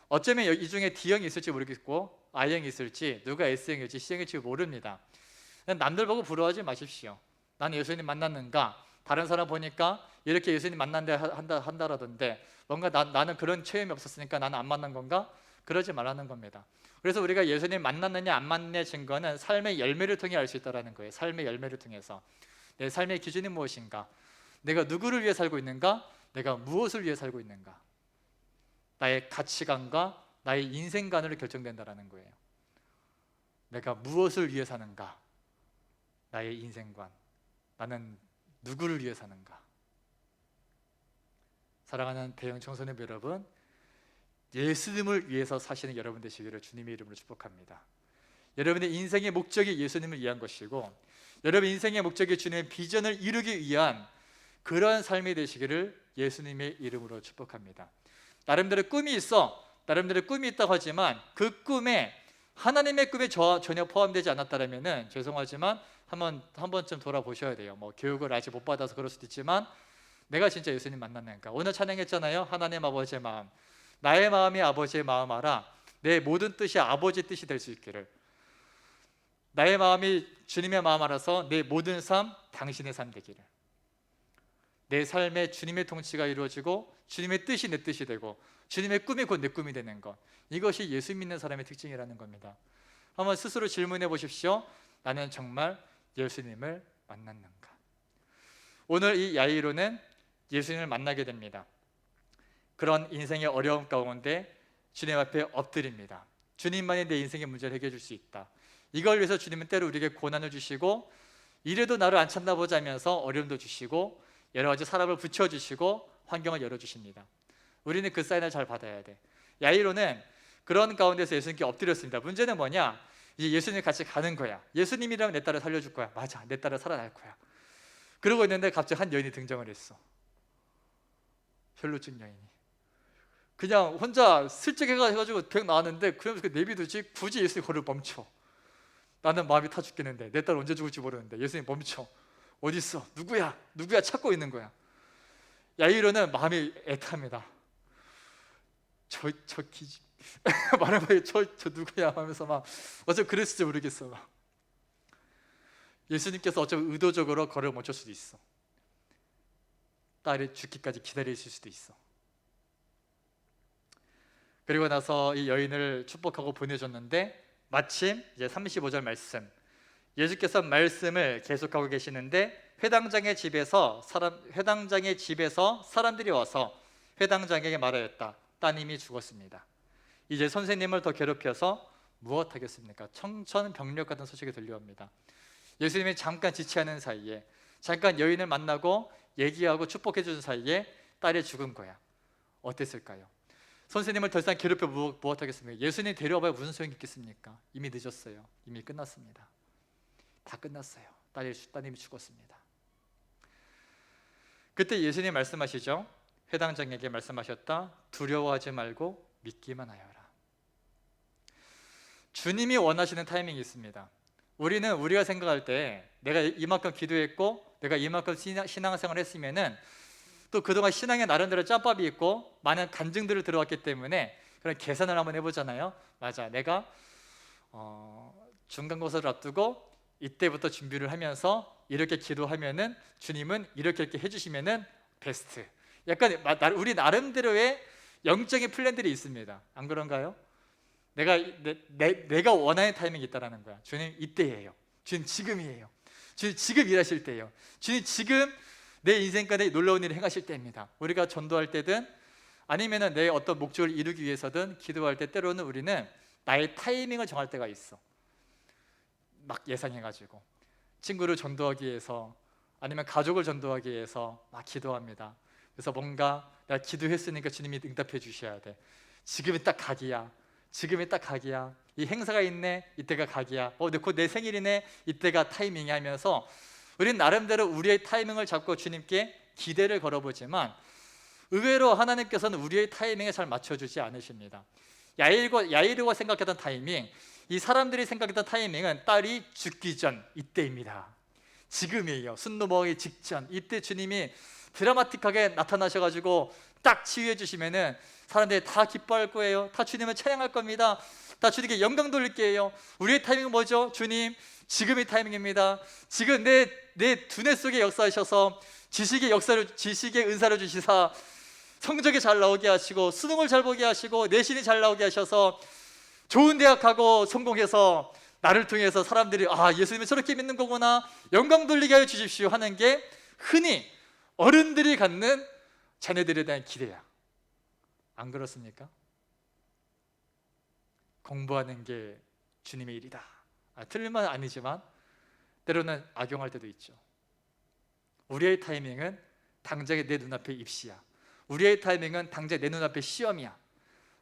어쩌면 이 중에 D형이 있을지 모르겠고 I형이 있을지, 누가 S형일지 C형일지 모릅니다. 남들 보고 부러워하지 마십시오. 나는 예수님 만났는가? 다른 사람 보니까 이렇게 예수님 한다라던데 뭔가 나는 그런 체험이 없었으니까 나는 안 만난 건가? 그러지 말라는 겁니다. 그래서 우리가 예수님 만났느냐 안 만났느냐의 증거는 삶의 열매를 통해 알 수 있다는 거예요. 삶의 열매를 통해서 내 삶의 기준이 무엇인가? 내가 누구를 위해 살고 있는가? 내가 무엇을 위해 살고 있는가? 나의 가치관과 나의 인생관으로 결정된다는 거예요. 내가 무엇을 위해 사는가? 나의 인생관. 나는 누구를 위해 사는가? 사랑하는 대형 청소년 여러분, 예수님을 위해서 사시는 여러분 되시기를 주님의 이름으로 축복합니다. 여러분의 인생의 목적이 예수님을 위한 것이고, 여러분 인생의 목적이 주님의 비전을 이루기 위한 그러한 삶이 되시기를 예수님의 이름으로 축복합니다. 나름대로 꿈이 있어, 나름대로 꿈이 있다고 하지만 그 꿈에 하나님의 꿈에 전혀 포함되지 않았다면은 죄송하지만 한 번쯤 돌아보셔야 돼요. 뭐 교육을 아직 못 받아서 그럴 수도 있지만 내가 진짜 예수님 만났는가? 오늘 찬양했잖아요. 하나님 아버지의 마음, 나의 마음이 아버지의 마음 알아. 내 모든 뜻이 아버지의 뜻이 될 수 있기를. 나의 마음이 주님의 마음 알아서 내 모든 삶 당신의 삶 되기를. 내 삶에 주님의 통치가 이루어지고 주님의 뜻이 내 뜻이 되고 주님의 꿈이 곧 내 꿈이 되는 것, 이것이 예수 믿는 사람의 특징이라는 겁니다. 한번 스스로 질문해 보십시오. 나는 정말 예수님을 만났는가? 오늘 이 야이로는 예수님을 만나게 됩니다. 그런 인생의 어려움 가운데 주님 앞에 엎드립니다. 주님만이 내 인생의 문제를 해결해 줄 수 있다. 이걸 위해서 주님은 때로 우리에게 고난을 주시고, 이래도 나를 안 찾나 보자 하면서 어려움도 주시고 여러 가지 사람을 붙여주시고 환경을 열어주십니다. 우리는 그 사인을 잘 받아야 돼. 야이로는 그런 가운데서 예수님께 엎드렸습니다. 문제는 뭐냐? 이제 예수님 같이 가는 거야. 예수님이라면 내 딸을 살려줄 거야. 맞아, 내 딸을 살아날 거야. 그러고 있는데 갑자기 한 여인이 등장을 했어. 혈루증 여인이. 그냥 혼자 슬쩍 해가지고 백 나왔는데, 그러면서 내비두지 굳이 예수님 거를 멈춰. 나는 마음이 타 죽겠는데, 내 딸 언제 죽을지 모르는데 예수님 멈춰. 어디 있어? 누구야? 누구야? 찾고 있는 거야. 야이로는 마음이 애타합니다. 저 기집 말해봐요. 저 누구야? 하면서 막 어차피 그랬을지 모르겠어. 막. 예수님께서 어차피 의도적으로 걸을 멈출 수도 있어. 딸이 죽기까지 기다리실 수도 있어. 그리고 나서 이 여인을 축복하고 보내줬는데, 마침 이제 35절 말씀, 예수께서 말씀을 계속하고 계시는데 회당장의 집에서 사람들이 와서 회당장에게 말하였다. 따님이 죽었습니다. 이제 선생님을 더 괴롭혀서 무엇하겠습니까? 청천벽력 같은 소식이 들려옵니다. 예수님이 잠깐 지체하는 사이에, 잠깐 여인을 만나고 얘기하고 축복해 주는 사이에 딸이 죽은 거야. 어땠을까요? 선생님을 더 이상 괴롭혀 무엇하겠습니까? 예수님 데려와봐야 무슨 소용이 있겠습니까? 이미 늦었어요. 이미 끝났습니다. 다 끝났어요. 따님이 죽었습니다. 그때 예수님 말씀하시죠. 회당장에게 말씀하셨다. 두려워하지 말고 믿기만 하여라. 주님이 원하시는 타이밍이 있습니다. 우리는 우리가 생각할 때 내가 이만큼 기도했고 내가 이만큼 신앙생활을 했으면은, 또 그동안 신앙에 나름대로 짬밥이 있고 많은 간증들을 들어왔기 때문에 그런 계산을 한번 해보잖아요. 맞아, 내가 중간고사를 앞두고 이때부터 준비를 하면서 이렇게 기도하면은 주님은 이렇게 해주시면은 베스트. 약간 우리 나름대로의 영적인 플랜들이 있습니다. 안 그런가요? 내가 원하는 타이밍이 있다라는 거야. 주님 이때예요. 주님 지금이에요. 주님 지금 일하실 때예요. 주님 지금 내 인생 가운데 놀라운 일을 행하실 때입니다. 우리가 전도할 때든 아니면은 내 어떤 목적을 이루기 위해서든 기도할 때 때로는 우리는 나의 타이밍을 정할 때가 있어. 막 예상해가지고 친구를 전도하기 위해서 아니면 가족을 전도하기 위해서 막 기도합니다. 그래서 뭔가 내가 기도했으니까 주님이 응답해 주셔야 돼. 지금이 딱 각이야. 지금이 딱 각이야. 이 행사가 있네. 이때가 각이야. 곧 내 생일이네. 이때가 타이밍이 하면서 우리는 나름대로 우리의 타이밍을 잡고 주님께 기대를 걸어보지만, 의외로 하나님께서는 우리의 타이밍에 잘 맞춰주지 않으십니다. 야이로가 생각했던 타이밍, 이 사람들이 생각했던 타이밍은 딸이 죽기 전 이때입니다. 지금이에요. 순 넘어가기 직전. 이때 주님이 드라마틱하게 나타나셔가지고 딱 치유해 주시면은 사람들이 다 기뻐할 거예요. 다 주님을 찬양할 겁니다. 다 주님께 영광 돌릴 거예요. 우리의 타이밍은 뭐죠? 주님 지금이 타이밍입니다. 지금 내 두뇌 속에 역사하셔서 지식의 은사를 주시사 성적이 잘 나오게 하시고 수능을 잘 보게 하시고 내신이 잘 나오게 하셔서 좋은 대학 가고 성공해서 나를 통해서 사람들이 예수님을 저렇게 믿는 거구나, 영광 돌리게 하여 주십시오 하는 게 흔히 어른들이 갖는 자녀들에 대한 기대야. 안 그렇습니까? 공부하는 게 주님의 일이다. 틀린 말은 아니지만 때로는 악용할 때도 있죠. 우리의 타이밍은 당장에 내 눈앞에 입시야. 우리의 타이밍은 당장 내 눈앞에 시험이야.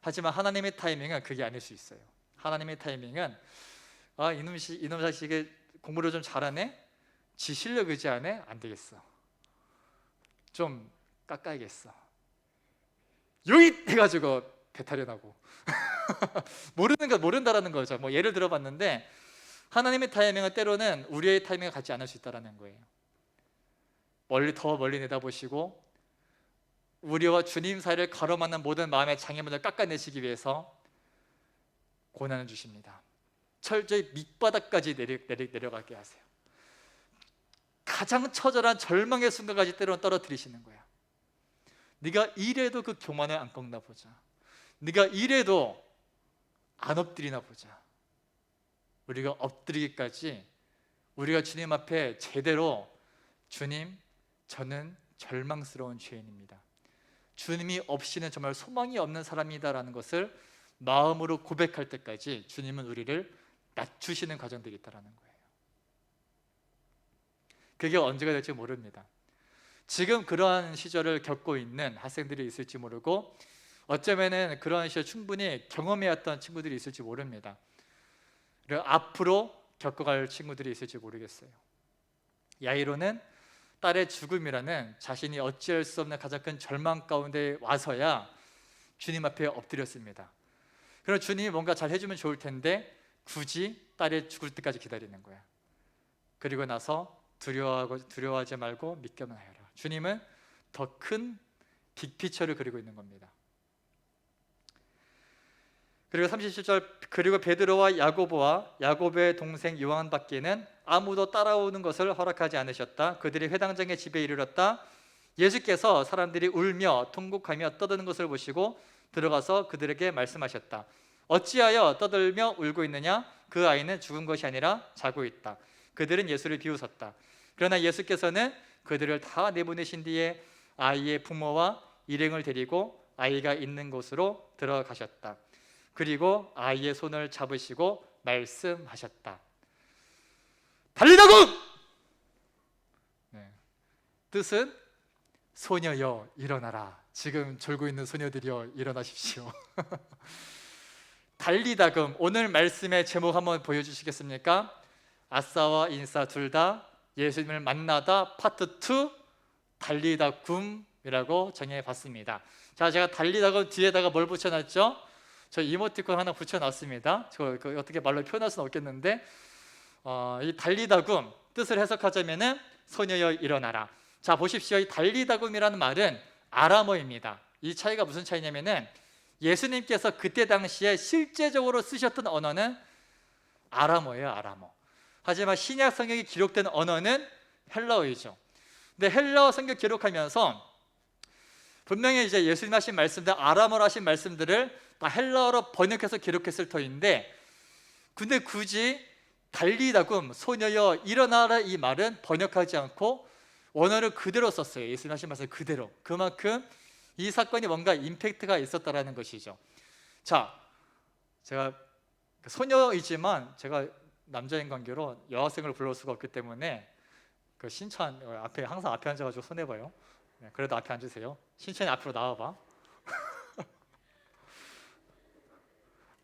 하지만 하나님의 타이밍은 그게 아닐 수 있어요. 하나님의 타이밍은 이놈 자식이 공부를 좀 잘하네? 지 실력 의지하네? 안 되겠어. 좀 깎아야겠어. 요잇! 해가지고 배탈이 나고 모르는 건 모른다라는 거죠. 뭐 예를 들어봤는데 하나님의 타이밍은 때로는 우리의 타이밍과 같지 않을 수 있다는 거예요. 더 멀리 내다보시고 우리와 주님 사이를 가로막는 모든 마음의 장애물을 깎아내시기 위해서 고난을 주십니다. 철저히 밑바닥까지 내려가게 하세요. 가장 처절한 절망의 순간까지 때로는 떨어뜨리시는 거야. 네가 이래도 그 교만을 안 꺾나 보자. 네가 이래도 안 엎드리나 보자. 우리가 엎드리기까지, 우리가 주님 앞에 제대로 주님, 저는 절망스러운 죄인입니다. 주님이 없이는 정말 소망이 없는 사람이다라는 것을 마음으로 고백할 때까지 주님은 우리를 낮추시는 과정들이 있다는 거예요. 그게 언제가 될지 모릅니다. 지금 그러한 시절을 겪고 있는 학생들이 있을지 모르고, 어쩌면은 그러한 시절 충분히 경험해왔던 친구들이 있을지 모릅니다. 그리고 앞으로 겪어갈 친구들이 있을지 모르겠어요. 야이로는 딸의 죽음이라는 자신이 어찌할 수 없는 가장 큰 절망 가운데 와서야 주님 앞에 엎드렸습니다. 그럼 주님이 뭔가 잘 해주면 좋을 텐데 굳이 딸이 죽을 때까지 기다리는 거야. 그리고 나서 두려워하지 말고 믿기만 하여라. 주님은 더 큰 빅피처를 그리고 있는 겁니다. 그리고 37절, 그리고 베드로와 야고보와 야고보의 동생 요한밖에는 아무도 따라오는 것을 허락하지 않으셨다. 그들이 회당장의 집에 이르렀다. 예수께서 사람들이 울며 통곡하며 떠드는 것을 보시고 들어가서 그들에게 말씀하셨다. 어찌하여 떠들며 울고 있느냐? 그 아이는 죽은 것이 아니라 자고 있다. 그들은 예수를 비웃었다. 그러나 예수께서는 그들을 다 내보내신 뒤에 아이의 부모와 일행을 데리고 아이가 있는 곳으로 들어가셨다. 그리고 아이의 손을 잡으시고 말씀하셨다. 달리다금! 뜻은 소녀여 일어나라. 지금 졸고 있는 소녀들이여 일어나십시오. 달리다금, 오늘 말씀의 제목 한번 보여주시겠습니까? 아싸와 인싸 둘 다 예수님을 만나다 파트 2 달리다굼이라고 정해봤습니다. 자, 제가 달리다금 뒤에다가 뭘 붙여놨죠? 저 이모티콘 하나 붙여놨습니다. 저 어떻게 말로 표현할 수는 없겠는데 이 달리다굼 뜻을 해석하자면은 소녀여 일어나라. 자, 보십시오. 이 달리다굼이라는 말은 아람어입니다. 이 차이가 무슨 차이냐면은 예수님께서 그때 당시에 실제적으로 쓰셨던 언어는 아람어예요, 아람어. 하지만 신약 성경이 기록된 언어는 헬라어이죠. 근데 헬라어 성경 기록하면서 분명히 이제 예수님 하신 말씀들, 아람어로 하신 말씀들을 다 헬라어로 번역해서 기록했을 터인데, 근데 굳이 달리다굼, 소녀여 일어나라 이 말은 번역하지 않고 원어를 그대로 썼어요. 예수님 하신 말씀 그대로. 그만큼 이 사건이 뭔가 임팩트가 있었다라는 것이죠. 자, 제가 소녀이지만 제가 남자인 관계로 여학생을 불러올 수가 없기 때문에 그 신천 앞에 항상 앞에 앉아가지고 손해봐요. 네, 그래도 앞에 앉으세요. 신천이 앞으로 나와봐.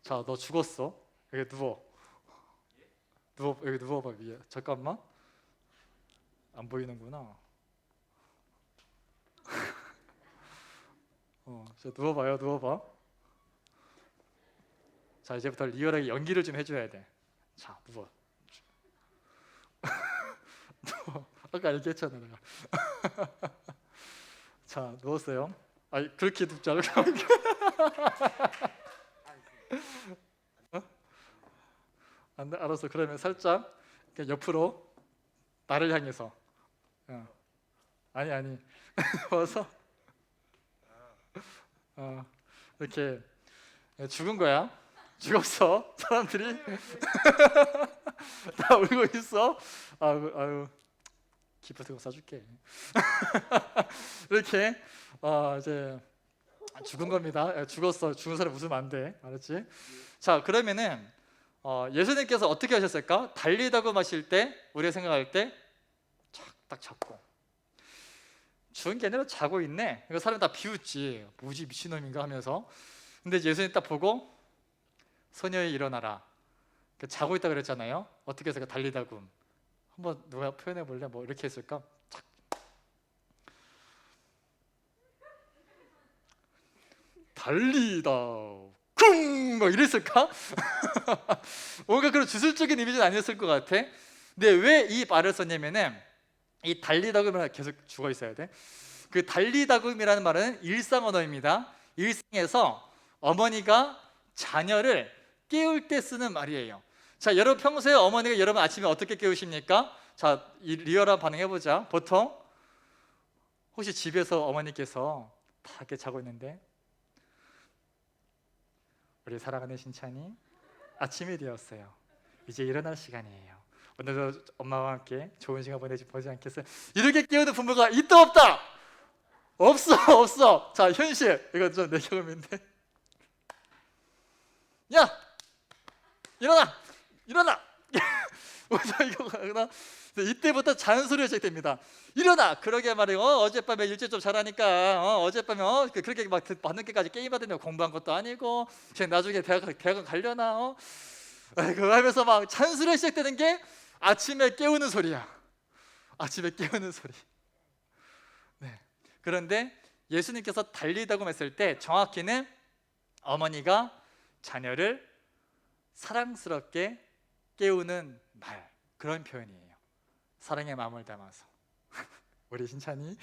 자, 너 죽었어. 여기 누워. 여기 누워봐 위에. 잠깐만. 안 보이는구나. 자, 누워봐요. 누워봐. 자, 이제부터 리얼하게 연기를 좀 해줘야 돼. 자, 누워. 누워. 아까 얘기했잖아 내가. 자, 누웠어요. 아니, 그렇게 눕지 않을까? 안 돼, 알았어. 그러면 살짝 옆으로 나를 향해서. 아니 누워서 이렇게 죽은 거야. 죽었어. 사람들이 다 울고 있어. 아유 기프트 사줄게. 이렇게 이제 죽은 겁니다. 죽었어. 죽은 사람 웃으면 안 돼. 알았지? 자, 그러면은 예수님께서 어떻게 하셨을까? 달리다고 마실 때, 우리가 생각할 때 딱 잡고 죽은 게 아니라 자고 있네. 그러니까 사람 다 비웃지. 뭐지 미친놈인가 하면서. 근데 예수님 딱 보고 소녀여 일어나라. 자고 있다 그랬잖아요. 어떻게 해서 달리다굼. 한번 누가 표현해 볼래? 뭐 이렇게 했을까? 착. 달리다굼 뭐 이랬을까? 뭔가 그런 주술적인 이미지는 아니었을 것 같아. 근데 왜 이 말을 썼냐면은 이 달리다굼을 계속 죽어 있어야 돼. 그 달리다굼이라는 말은 일상 언어입니다. 일상에서 어머니가 자녀를 깨울 때 쓰는 말이에요. 자, 여러분 평소에 어머니가 여러분 아침에 어떻게 깨우십니까? 자, 리얼한 반응 해보자. 보통 혹시 집에서 어머니께서 다 이렇게 자고 있는데, 우리 사랑하는 신찬이 아침이 되었어요. 이제 일어날 시간이에요. 오늘도 엄마와 함께 좋은 시간 보지 않겠어요? 이렇게 깨우는 부모가 있다 없다? 없어. 자, 현실. 이거 좀 내 경험인데. 야, 일어나. 이거 이때부터 잔소리가 시작됩니다. 일어나. 그러게 말이에요. 어젯밤에 일찍 좀 자라니까. 어젯밤에 그렇게 막 밤늦게까지 게임하더니 공부한 것도 아니고, 나중에 대학원 가려나. 그거 하면서 막 잔소리가 시작되는 게 아침에 깨우는 소리야. 아침에 깨우는 소리. 네. 그런데 예수님께서 달리다고 했을 때 정확히는 어머니가 자녀를 사랑스럽게 깨우는 말, 그런 표현이에요. 사랑의 마음을 담아서. 우리 신찬이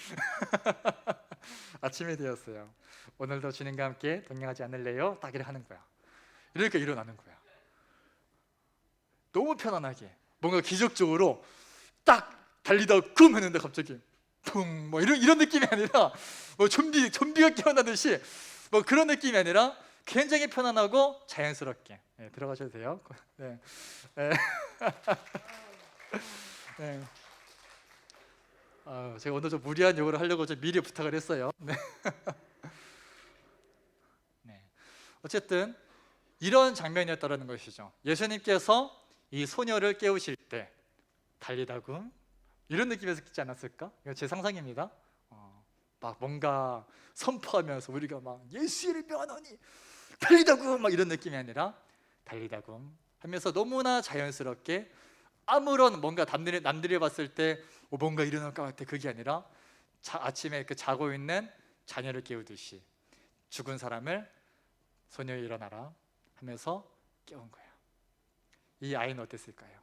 아침이 되었어요. 오늘도 주님과 함께 동행하지 않을래요? 딱 이렇게 하는 거야. 이렇게 일어나는 거야. 너무 편안하게, 뭔가 기적적으로 딱 달리다가 쿵 했는데 갑자기 쿵, 뭐 이런 느낌이 아니라 뭐 좀비가 깨어나듯이 뭐 그런 느낌이 아니라 굉장히 편안하고 자연스럽게. 네, 들어가셔도 돼요. 네. 네. 네. 제가 오늘 좀 무리한 요구를 하려고 좀 미리 부탁을 했어요. 네. 네. 어쨌든 이런 장면이었다는 것이죠. 예수님께서 이 소녀를 깨우실 때 달리다굼 이런 느낌에서 듣지 않았을까? 이거 제 상상입니다. 막 뭔가 선포하면서 우리가 막 예수를 명하노니 달리다굼 막 이런 느낌이 아니라 달리다굼 하면서 너무나 자연스럽게, 아무런 뭔가 남들이 봤을 때 뭔가 일어날 것 같아, 그게 아니라 아침에 그 자고 있는 자녀를 깨우듯이 죽은 사람을 소녀 일어나라 하면서 깨운 거예요. 이 아이는 어땠을까요?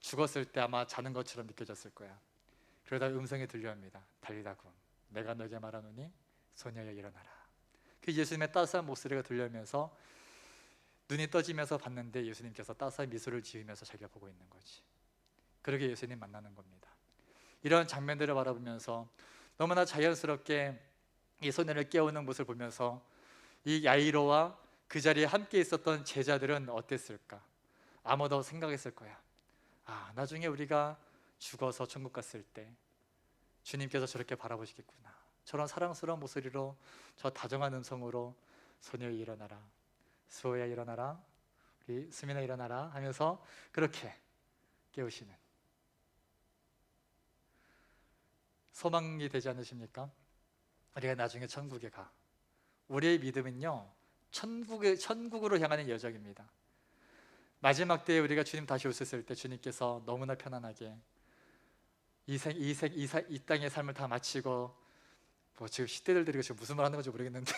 죽었을 때 아마 자는 것처럼 느껴졌을 거야. 그러다 음성이 들려옵니다. 달리다굼, 내가 너에게 말하노니 소녀여 일어나라. 그 예수님의 따스한 목소리가 들려오면서 눈이 떠지면서 봤는데 예수님께서 따스한 미소를 지으면서 자기가 보고 있는 거지. 그렇게 예수님 만나는 겁니다. 이런 장면들을 바라보면서 너무나 자연스럽게 이 소녀를 깨우는 모습을 보면서 이 야이로와 그 자리에 함께 있었던 제자들은 어땠을까? 아마도 생각했을 거야. 나중에 우리가 죽어서 천국 갔을 때 주님께서 저렇게 바라보시겠구나. 저런 사랑스러운 목소리로, 저 다정한 음성으로 소녀야 일어나라, 수호야 일어나라, 우리 수민아 일어나라 하면서 그렇게 깨우시는 소망이 되지 않으십니까? 우리가 나중에 천국에 가. 우리의 믿음은요, 천국으로 향하는 여정입니다. 마지막 때에 우리가 주님 다시 오셨을 때 주님께서 너무나 편안하게 이 땅의 삶을 다 마치고, 뭐 지금 시대들 들이고 지금 무슨 말 하는 건지 모르겠는데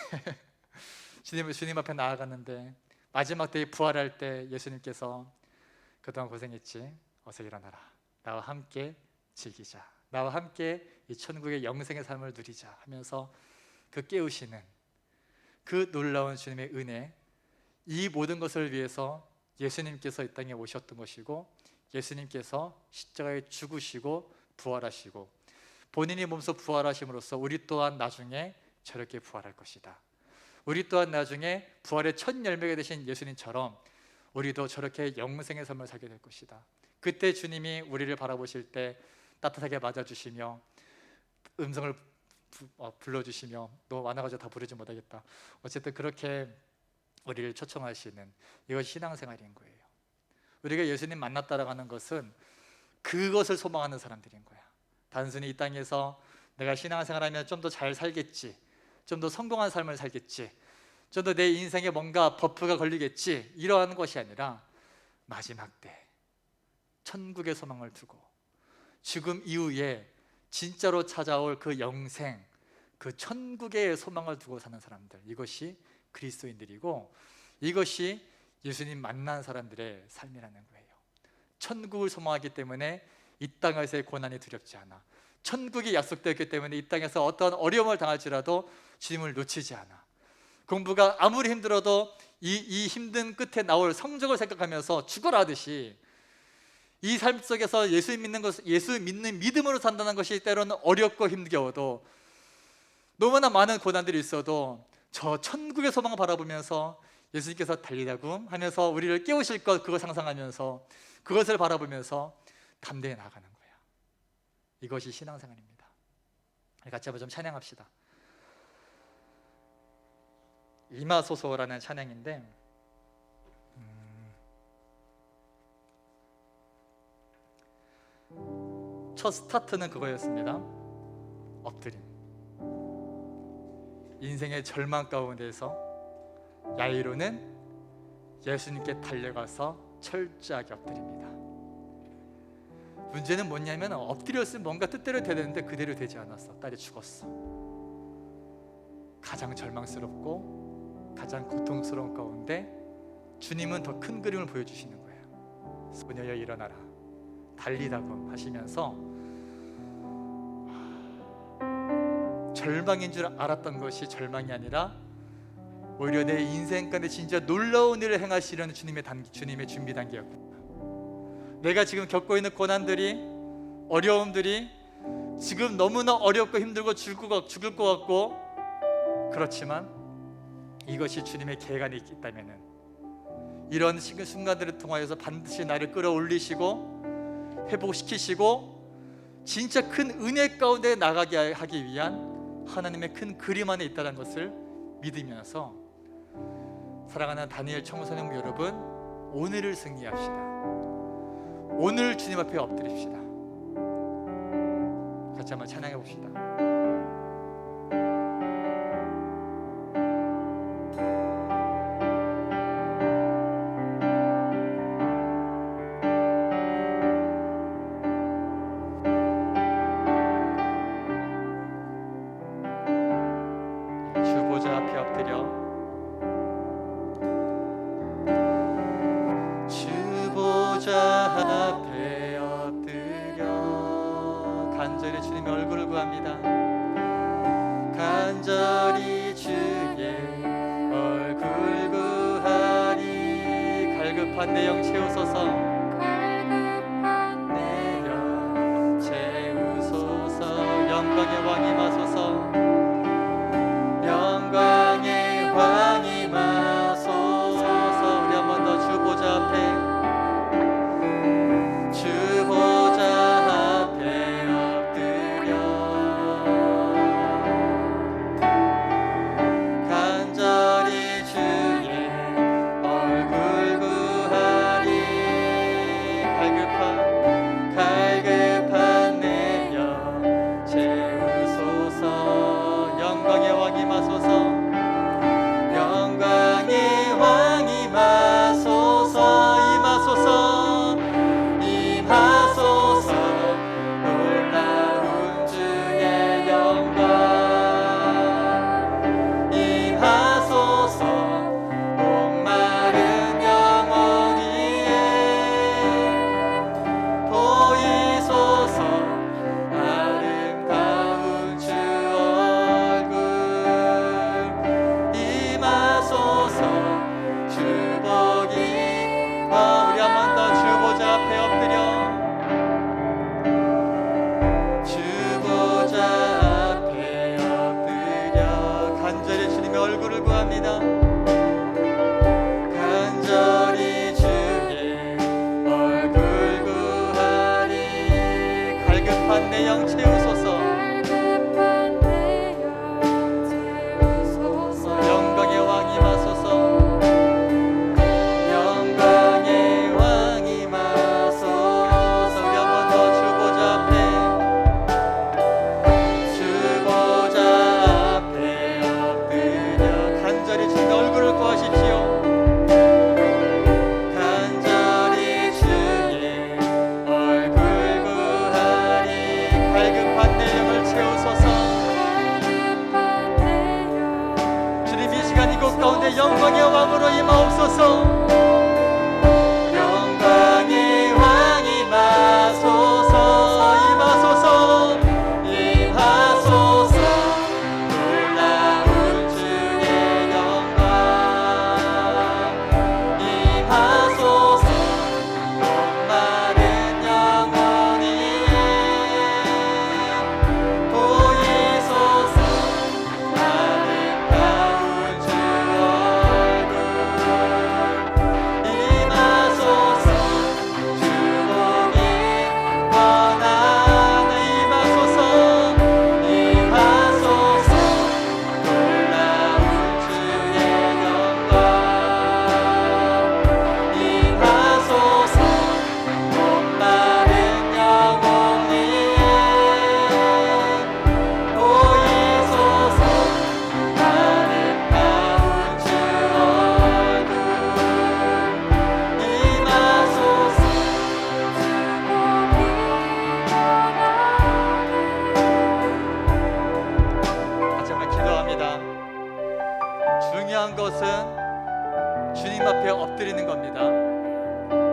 주님 앞에 나아갔는데 마지막 때에 부활할 때 예수님께서 그동안 고생했지, 어서 일어나라, 나와 함께 즐기자, 나와 함께 이 천국의 영생의 삶을 누리자 하면서 그 깨우시는 그 놀라운 주님의 은혜, 이 모든 것을 위해서 예수님께서 이 땅에 오셨던 것이고, 예수님께서 십자가에 죽으시고 부활하시고 본인이 몸소 부활하심으로써 우리 또한 나중에 저렇게 부활할 것이다. 우리 또한 나중에 부활의 첫 열매가 되신 예수님처럼 우리도 저렇게 영생의 삶을 살게 될 것이다. 그때 주님이 우리를 바라보실 때 따뜻하게 맞아주시며 음성을 불러주시며, 너 많아가지고 다 부르지 못하겠다. 어쨌든 그렇게 우리를 초청하시는, 이것이 신앙생활인 거예요. 우리가 예수님 만났다라고 하는 것은 그것을 소망하는 사람들인 거야. 단순히 이 땅에서 내가 신앙생활하면 좀 더 잘 살겠지, 좀 더 성공한 삶을 살겠지, 좀 더 내 인생에 뭔가 버프가 걸리겠지, 이러한 것이 아니라 마지막 때 천국의 소망을 두고 죽음 이후에 진짜로 찾아올 그 영생, 그 천국의 소망을 두고 사는 사람들, 이것이 그리스도인들이고 이것이 예수님 만난 사람들의 삶이라는 거예요. 천국을 소망하기 때문에 이 땅에서의 고난이 두렵지 않아. 천국이 약속되었기 때문에 이 땅에서 어떤 어려움을 당할지라도 주님을 놓치지 않아. 공부가 아무리 힘들어도 이 힘든 끝에 나올 성적을 생각하면서 죽어라 하듯이 이 삶 속에서 예수 믿는 믿음으로 산다는 것이 때로는 어렵고 힘겨워도 너무나 많은 고난들이 있어도 저 천국의 소망을 바라보면서 예수님께서 달리라고 하면서 우리를 깨우실 것, 그걸 상상하면서 그것을 바라보면서 담대히 나아가는 거예요. 이것이 신앙생활입니다. 같이 한번 좀 찬양합시다. 임하소서라는 찬양인데 첫 스타트는 그거였습니다. 엎드림. 인생의 절망 가운데서 야이로는 예수님께 달려가서 철저하게 엎드립니다. 문제는 뭐냐면 엎드렸으면 뭔가 뜻대로 돼야 되는데 그대로 되지 않았어. 딸이 죽었어. 가장 절망스럽고 가장 고통스러운 가운데 주님은 더 큰 그림을 보여주시는 거예요. 소녀여 일어나라, 달리라고 하시면서 절망인 줄 알았던 것이 절망이 아니라 오히려 내 인생 가운데 진짜 놀라운 일을 행하시려는 주님의 준비 단계였구나. 내가 지금 겪고 있는 고난들이, 어려움들이 지금 너무나 어렵고 힘들고 죽을 것 같고 그렇지만 이것이 주님의 계획안에 있다면 이런 순간들을 통하여서 반드시 나를 끌어올리시고 회복시키시고 진짜 큰 은혜 가운데 나가게 하기 위한 하나님의 큰 그림 안에 있다는 것을 믿으면서 사랑하는 다니엘 청소년 여러분, 오늘을 승리합시다. 오늘 주님 앞에 엎드립시다. 같이 한번 찬양해 봅시다. 주 보좌 앞에 엎드려 주 보좌 앞에 엎드려 간절히 주님의 얼굴을 구합니다. 간절히 주의 얼굴 구하리. 갈급한 내 영 채우소서. 내 영 채우소서. 영광의 왕 임하소서. 영광의 왕 임하소서. 우리 한 번 더 주 보좌 앞에, 주 보좌 앞에 엎드려 간절히 주의 얼굴 구하리. 갈급한 내 영 채우소서. 영광의 왕 임하소서. 영광의 왕 임하소서. 임하소서. 임하소서. 놀라운 주의 영광 임하소서. 목마른 영혼 위에 보이소서. 아름다운 주 얼굴 임하소서. 주복이 우리 한 번 더 주 보좌 앞에 엎드려 주 보좌 앞에 엎드려 간절히 주님의 얼굴을 구합니다. 간절히 주의 얼굴 구하리. 갈급한 내 영 채우소서. 영광의 왕 임하소서. 영광의 왕 임하소서. 우리 한 번 더 주 보좌 앞에, 주 보좌 앞에 엎드려 간절히 주님의 얼굴을 구하십시오. 간절히 주의 얼굴 구하리. 갈급한 내 영을 채우소서. 주님 이 시간 이곳 가운데 영광의 왕으로 임하옵소서. 영광의 왕 임하소서. 임하소서. 중요한 것은 주님 앞에 엎드리는 겁니다.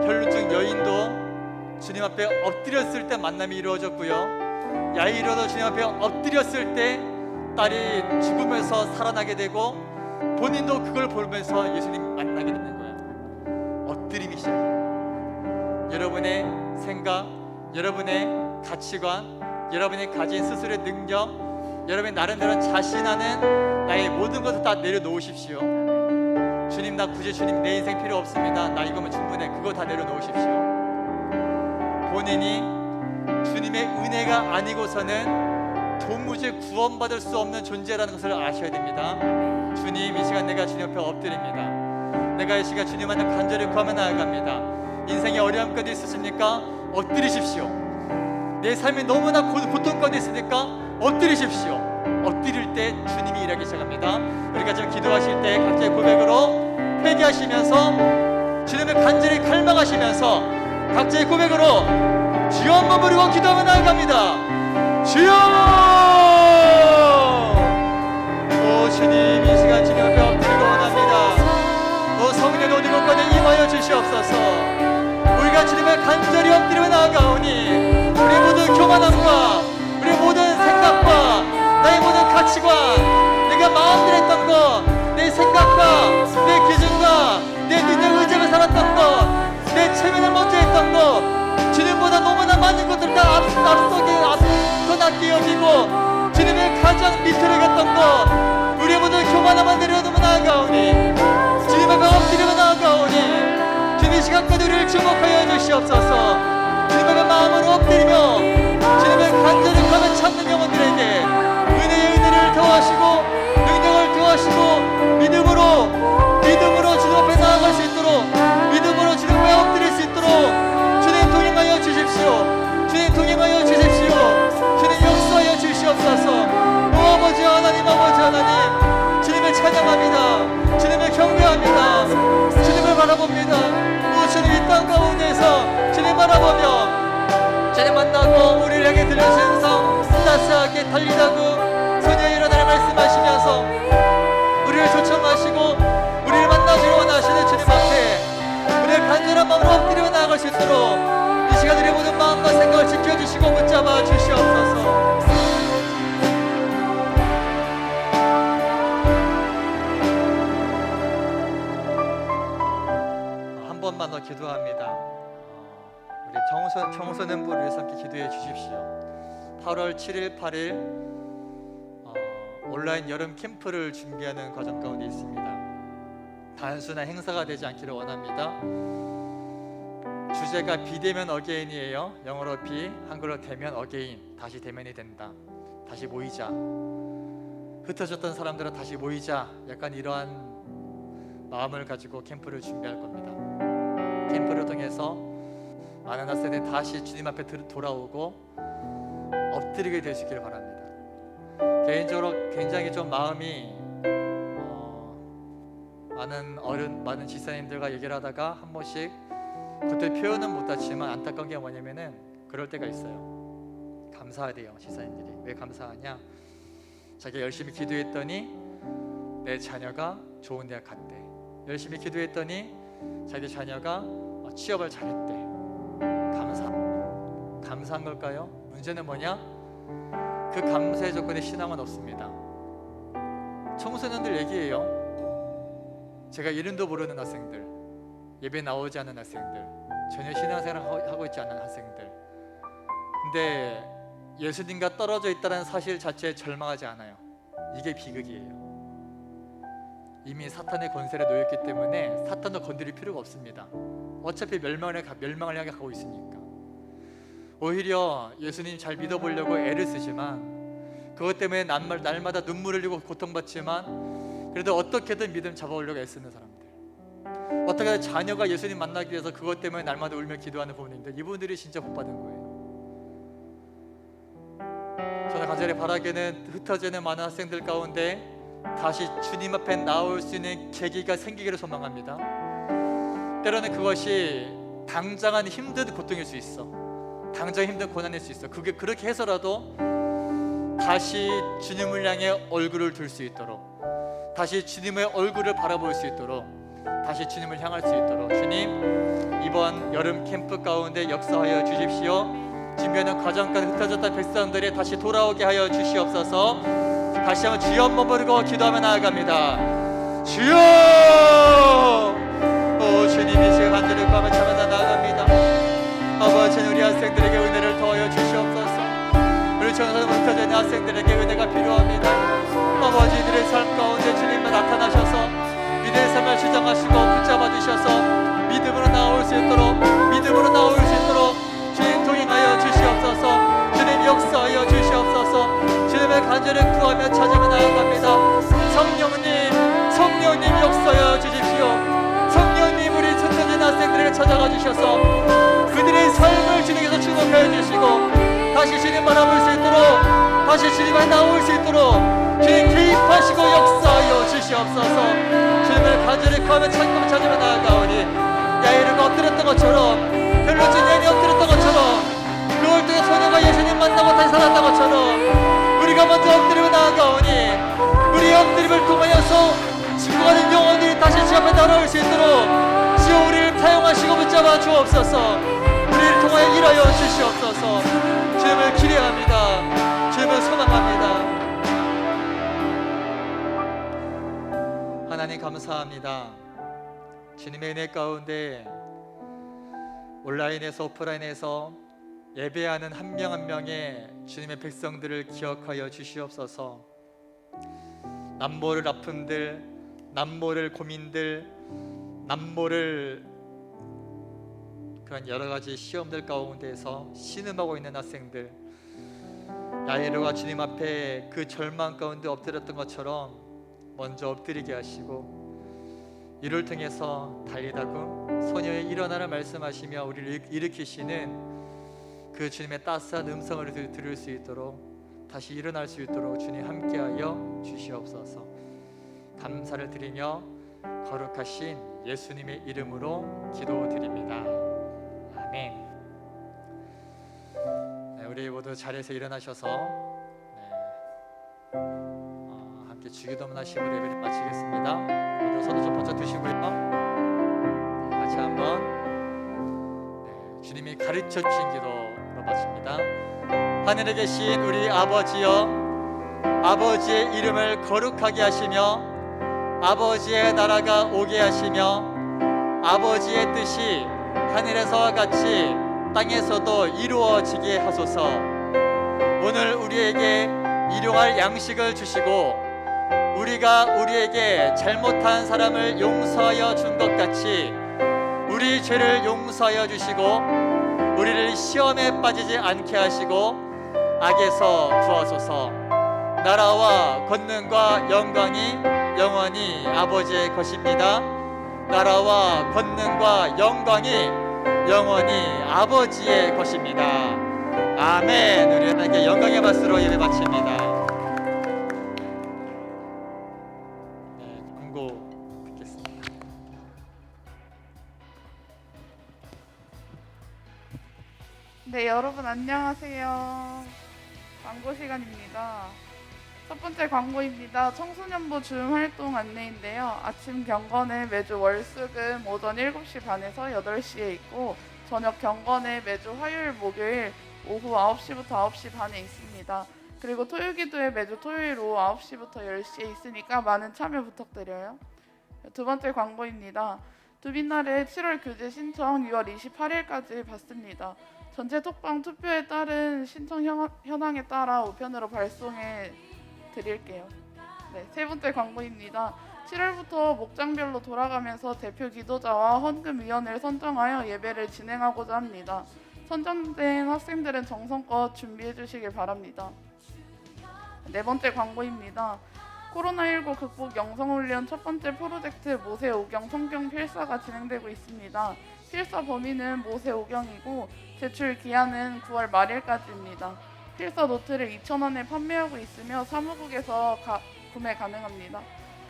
혈루증 여인도 주님 앞에 엎드렸을 때 만남이 이루어졌고요, 야이로도 주님 앞에 엎드렸을 때 딸이 죽으면서 살아나게 되고 본인도 그걸 보면서 예수님 만나게 되는 거예요. 엎드림이 시작이에요. 여러분의 생각, 여러분의 가치관, 여러분이 가진 스스로의 능력, 여러분이 나름대로 자신하는 나의 모든 것을 다 내려놓으십시오. 주님, 나 굳이 주님 내 인생 필요 없습니다, 나 이거면 충분해, 그거 다 내려놓으십시오. 본인이 주님의 은혜가 아니고서는 도무지 구원받을 수 없는 존재라는 것을 아셔야 됩니다. 주님, 이 시간 내가 주님 앞에 엎드립니다. 내가 이 시간 주님 앞에 간절히 구하며 나아갑니다. 인생에 어려움 가운데 있으십니까? 엎드리십시오. 내 삶이 너무나 고통 가운데 있으니까 엎드리십시오. 엎드릴 때 주님이 일하기 시작합니다. 우리가 지금 기도하실 때 각자의 고백으로 회개하시면서 주님을 간절히 갈망하시면서 각자의 고백으로 주여 한번 부르고 기도하며 나아갑니다. 주여! 오 주님, 이 시간 주님 앞에 엎드리고 원합니다. 오 성령의 어디 곳간에 임하여 주시옵소서. 우리가 주님을 간절히 엎드리며 나아가오니 우리의 모든 교만함과 우리의 모든 생각과 나의 모든 가치관, 내가 마음대로 했던 것, 내 생각과 내 기준과 내 눈의 의지를 살았던 것, 내 체면을 먼저 했던 것, 주님보다 너무나 많은 것들을 다 앞서 낮게 여기고 주님의 가장 밑으로 갔던 것, 우리의 모든 교만함을 내려놓으며 나아가오니 주님 앞에 엎드리며 나아가오니 주님 이 시간까지 우리를 주목하여 주시옵소서. 주님 앞에 마음으로 엎드리며 주님을 간절히 구하며 찾는 영혼들에게 은혜의 은혜를 더하시고 능력을 더하시고 믿음으로 주님 앞에 나아갈 수 있도록, 믿음으로 주님 앞에 엎드릴 수 있도록 주님 동행하여 주십시오. 주님 동행하여 주십시오. 주님 역사하여 주시옵소서. 오 아버지 하나님, 아버지 하나님, 주님을 찬양합니다. 주님을 경배합니다. 주님을 바라봅니다. 오 주님 이 땅 가운데서 주님 바라보며 주님 만나고 우리를 향해 들려주신 성 따스하게 달리다고 소녀의 일어나라 말씀하시면서 우리를 초청하시고 우리를 만나주고 원하시는 주님 앞에 우리의 간절한 마음으로 엎드려 나아갈 수 있도록 이 시간 우리의 모든 마음과 생각을 지켜주시고 붙잡아 주시옵소서. 한 번만 더 기도합니다. 우리 청소년부를 위해서 함께 기도해 주십시오. 8월 7일, 8일 온라인 여름 캠프를 준비하는 과정 가운데 있습니다. 단순한 행사가 되지 않기를 원합니다. 주제가 비대면 어게인이에요. 영어로 비, 한글로 대면 어게인, 다시 대면이 된다. 다시 모이자. 흩어졌던 사람들은 다시 모이자. 약간 이러한 마음을 가지고 캠프를 준비할 겁니다. 캠프를 통해서 많은 학생들이 다시 주님 앞에 돌아오고 엎드리게 되시기를 바랍니다. 개인적으로 굉장히 좀 마음이 많은 지사님들과 얘기를 하다가 한 번씩 그때 표현은 못하지만 안타까운 게 뭐냐면은 그럴 때가 있어요. 감사하대요, 지사님들이. 왜 감사하냐? 자기가 열심히 기도했더니 내 자녀가 좋은 대학 갔대. 열심히 기도했더니 자기 자녀가 취업을 잘했대. 감사한 걸까요? 문제는 뭐냐? 그 감사의 조건에 신앙은 없습니다. 청소년들 얘기예요. 제가 이름도 모르는 학생들, 예배 나오지 않는 학생들, 전혀 신앙생활을 하고 있지 않은 학생들, 근데 예수님과 떨어져 있다는 사실 자체에 절망하지 않아요. 이게 비극이에요. 이미 사탄의 권세에 놓였기 때문에 사탄도 건드릴 필요가 없습니다. 어차피 멸망을 향해 가고 있으니까. 오히려 예수님 잘 믿어보려고 애를 쓰지만 그것 때문에 날마다 눈물을 흘리고 고통받지만 그래도 어떻게든 믿음 잡아오려고 애쓰는 사람들, 어떻게든 자녀가 예수님 만나기 위해서 그것 때문에 날마다 울며 기도하는 부모님들, 이분들이 진짜 복받은 거예요. 저는 간절히 바라기는 흩어지는 많은 학생들 가운데 다시 주님 앞에 나올 수 있는 계기가 생기기를 소망합니다. 때로는 그것이 당장은 힘든 고통일 수 있어. 당장 힘든 고난일 수 있어. 그게 그렇게 해서라도 다시 주님을 향해 얼굴을 들 수 있도록, 다시 주님의 얼굴을 바라볼 수 있도록, 다시 주님을 향할 수 있도록 주님, 이번 여름 캠프 가운데 역사하여 주십시오. 준비하는 과정까지 흩어졌던 백성들이 다시 돌아오게 하여 주시옵소서. 다시 한번 주여 한번 부르고 기도하며 나아갑니다. 주여! 오 주님이 제 간절히 구하며 참여나 나아갑니다. 아버지, 우리 학생들에게 은혜를 더하여 주시옵소서. 우리 전사는 흩어져 있는 학생들에게 은혜가 필요합니다. 아버지, 이들의 삶 가운데 주님만 나타나셔서 이들의 삶을 주장하시고 붙잡아 주셔서 믿음으로 나올 수 있도록, 믿음으로 나올 수 있도록 주님 동행하여 주시옵소서. 주님 역사하여 주시옵소서. 주님의 간절히 구하며 찾아가 나아갑니다. 성령님 역사하여 주십시오. 성령님, 우리 흩어진 학생들에게 찾아가 주셔서 그들의 삶을 주님께서 주목하여 주시고 다시 주님 바라볼 수 있도록, 다시 주님만 나올 수 있도록 주님 개입하시고 역사하여 주시옵소서. 주님을 간절히 구하며 찾으며 나아가오니 야이르가 엎드렸던 것처럼, 벨로진 여인이 엎드렸던 것처럼, 그 홀등의 소녀가 예수님 만나고 다시 살았던 것처럼 우리가 먼저 엎드리며 나아가오니 우리의 엎드림을 통하여서 죽어가는 영혼들이 다시 주 앞에 나올 수 있도록 주여 우리를 사용하시고 붙잡아 주옵소서. 우리를 통하여 일하여 주시옵소서. 주님을 기대합니다. 주님을 소망합니다. 하나님 감사합니다. 주님의 은혜 가운데 온라인에서 오프라인에서 예배하는 한 명 한 명의 주님의 백성들을 기억하여 주시옵소서. 남모를 아픔들, 남모를 고민들, 남모를 그런 여러 가지 시험들 가운데서 신음하고 있는 학생들, 야이로가 주님 앞에 그 절망 가운데 엎드렸던 것처럼 먼저 엎드리게 하시고 이를 통해서 달리다금 소녀의 일어나라 말씀하시며 우리를 일으키시는 그 주님의 따스한 음성을 들을 수 있도록, 다시 일어날 수 있도록 주님 함께하여 주시옵소서. 감사를 드리며 거룩하신 예수님의 이름으로 기도드립니다. 아멘. 네, 우리 모두 자리에서 일어나셔서 함께 주기도문 하시고 예배를 마치겠습니다. 모두 손을 좀 번쩍 드시고요. 같이 한번 주님이 가르쳐 주신 기도로 마칩니다. 하늘에 계신 우리 아버지여, 아버지의 이름을 거룩하게 하시며 아버지의 나라가 오게 하시며 아버지의 뜻이 하늘에서와 같이 땅에서도 이루어지게 하소서. 오늘 우리에게 일용할 양식을 주시고 우리가 우리에게 잘못한 사람을 용서하여 준 것 같이 우리 죄를 용서하여 주시고 우리를 시험에 빠지지 않게 하시고 악에서 구하소서. 나라와 권능과 영광이 영원히 아버지의 것입니다. 나라와 권능과 영광이 영원히 아버지의 것입니다. 아멘. 우리 하나님께 영광의 박수로 예배 마칩니다. 광고 듣겠습니다. 네, 여러분 안녕하세요. 광고 시간입니다. 첫 번째 광고입니다. 청소년부 주임 활동 안내인데요. 아침 경건에 매주 월수금 오전 7시 반에서 8시에 있고 저녁 경건에 매주 화요일 목요일 오후 9시부터 9시 반에 있습니다. 그리고 토요기도에 매주 토요일 오후 9시부터 10시에 있으니까 많은 참여 부탁드려요. 두 번째 광고입니다. 두빈날의 7월 교재 신청 6월 28일까지 받습니다. 전체 톡방 투표에 따른 신청 현황에 따라 우편으로 발송해 드릴게요. 네, 세 번째 광고입니다. 7월부터 목장별로 돌아가면서 대표 기도자와 헌금위원을 선정하여 예배를 진행하고자 합니다. 선정된 학생들은 정성껏 준비해 주시길 바랍니다. 네 번째 광고입니다. 코로나19 극복 영성훈련 첫 번째 프로젝트 모세오경 성경 필사가 진행되고 있습니다. 필사 범위는 모세오경이고 제출 기한은 9월 말일까지입니다. 필사 노트를 2,000원에 판매하고 있으며 사무국에서 구매 가능합니다.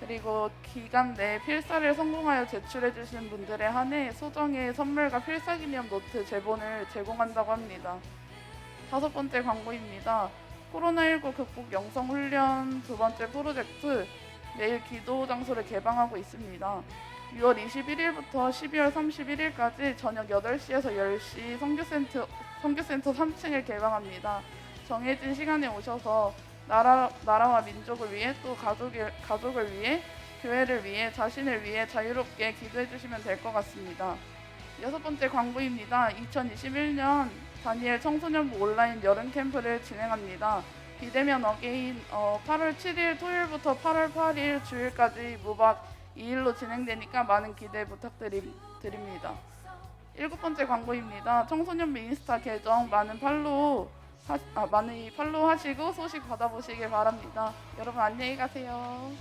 그리고 기간 내 필사를 성공하여 제출해 주신 분들에 한해 소정의 선물과 필사기념 노트 제본을 제공한다고 합니다. 다섯 번째 광고입니다. 코로나19 극복 영성훈련 두 번째 프로젝트 매일 기도 장소를 개방하고 있습니다. 6월 21일부터 12월 31일까지 저녁 8시에서 10시 선교센터 3층을 개방합니다. 정해진 시간에 오셔서 나라와 민족을 위해 또 가족을 위해 교회를 위해 자신을 위해 자유롭게 기도해 주시면 될 것 같습니다. 6번째 광고입니다. 2021년 다니엘 청소년부 온라인 여름 캠프를 진행합니다. 비대면 어게인 8월 7일 토요일부터 8월 8일 주일까지 무박 2일로 진행되니까 많은 기대 부탁드립니다. 7번째 광고입니다. 청소년부 인스타 계정 많이 팔로우 하시고 소식 받아보시길 바랍니다. 여러분 안녕히 가세요.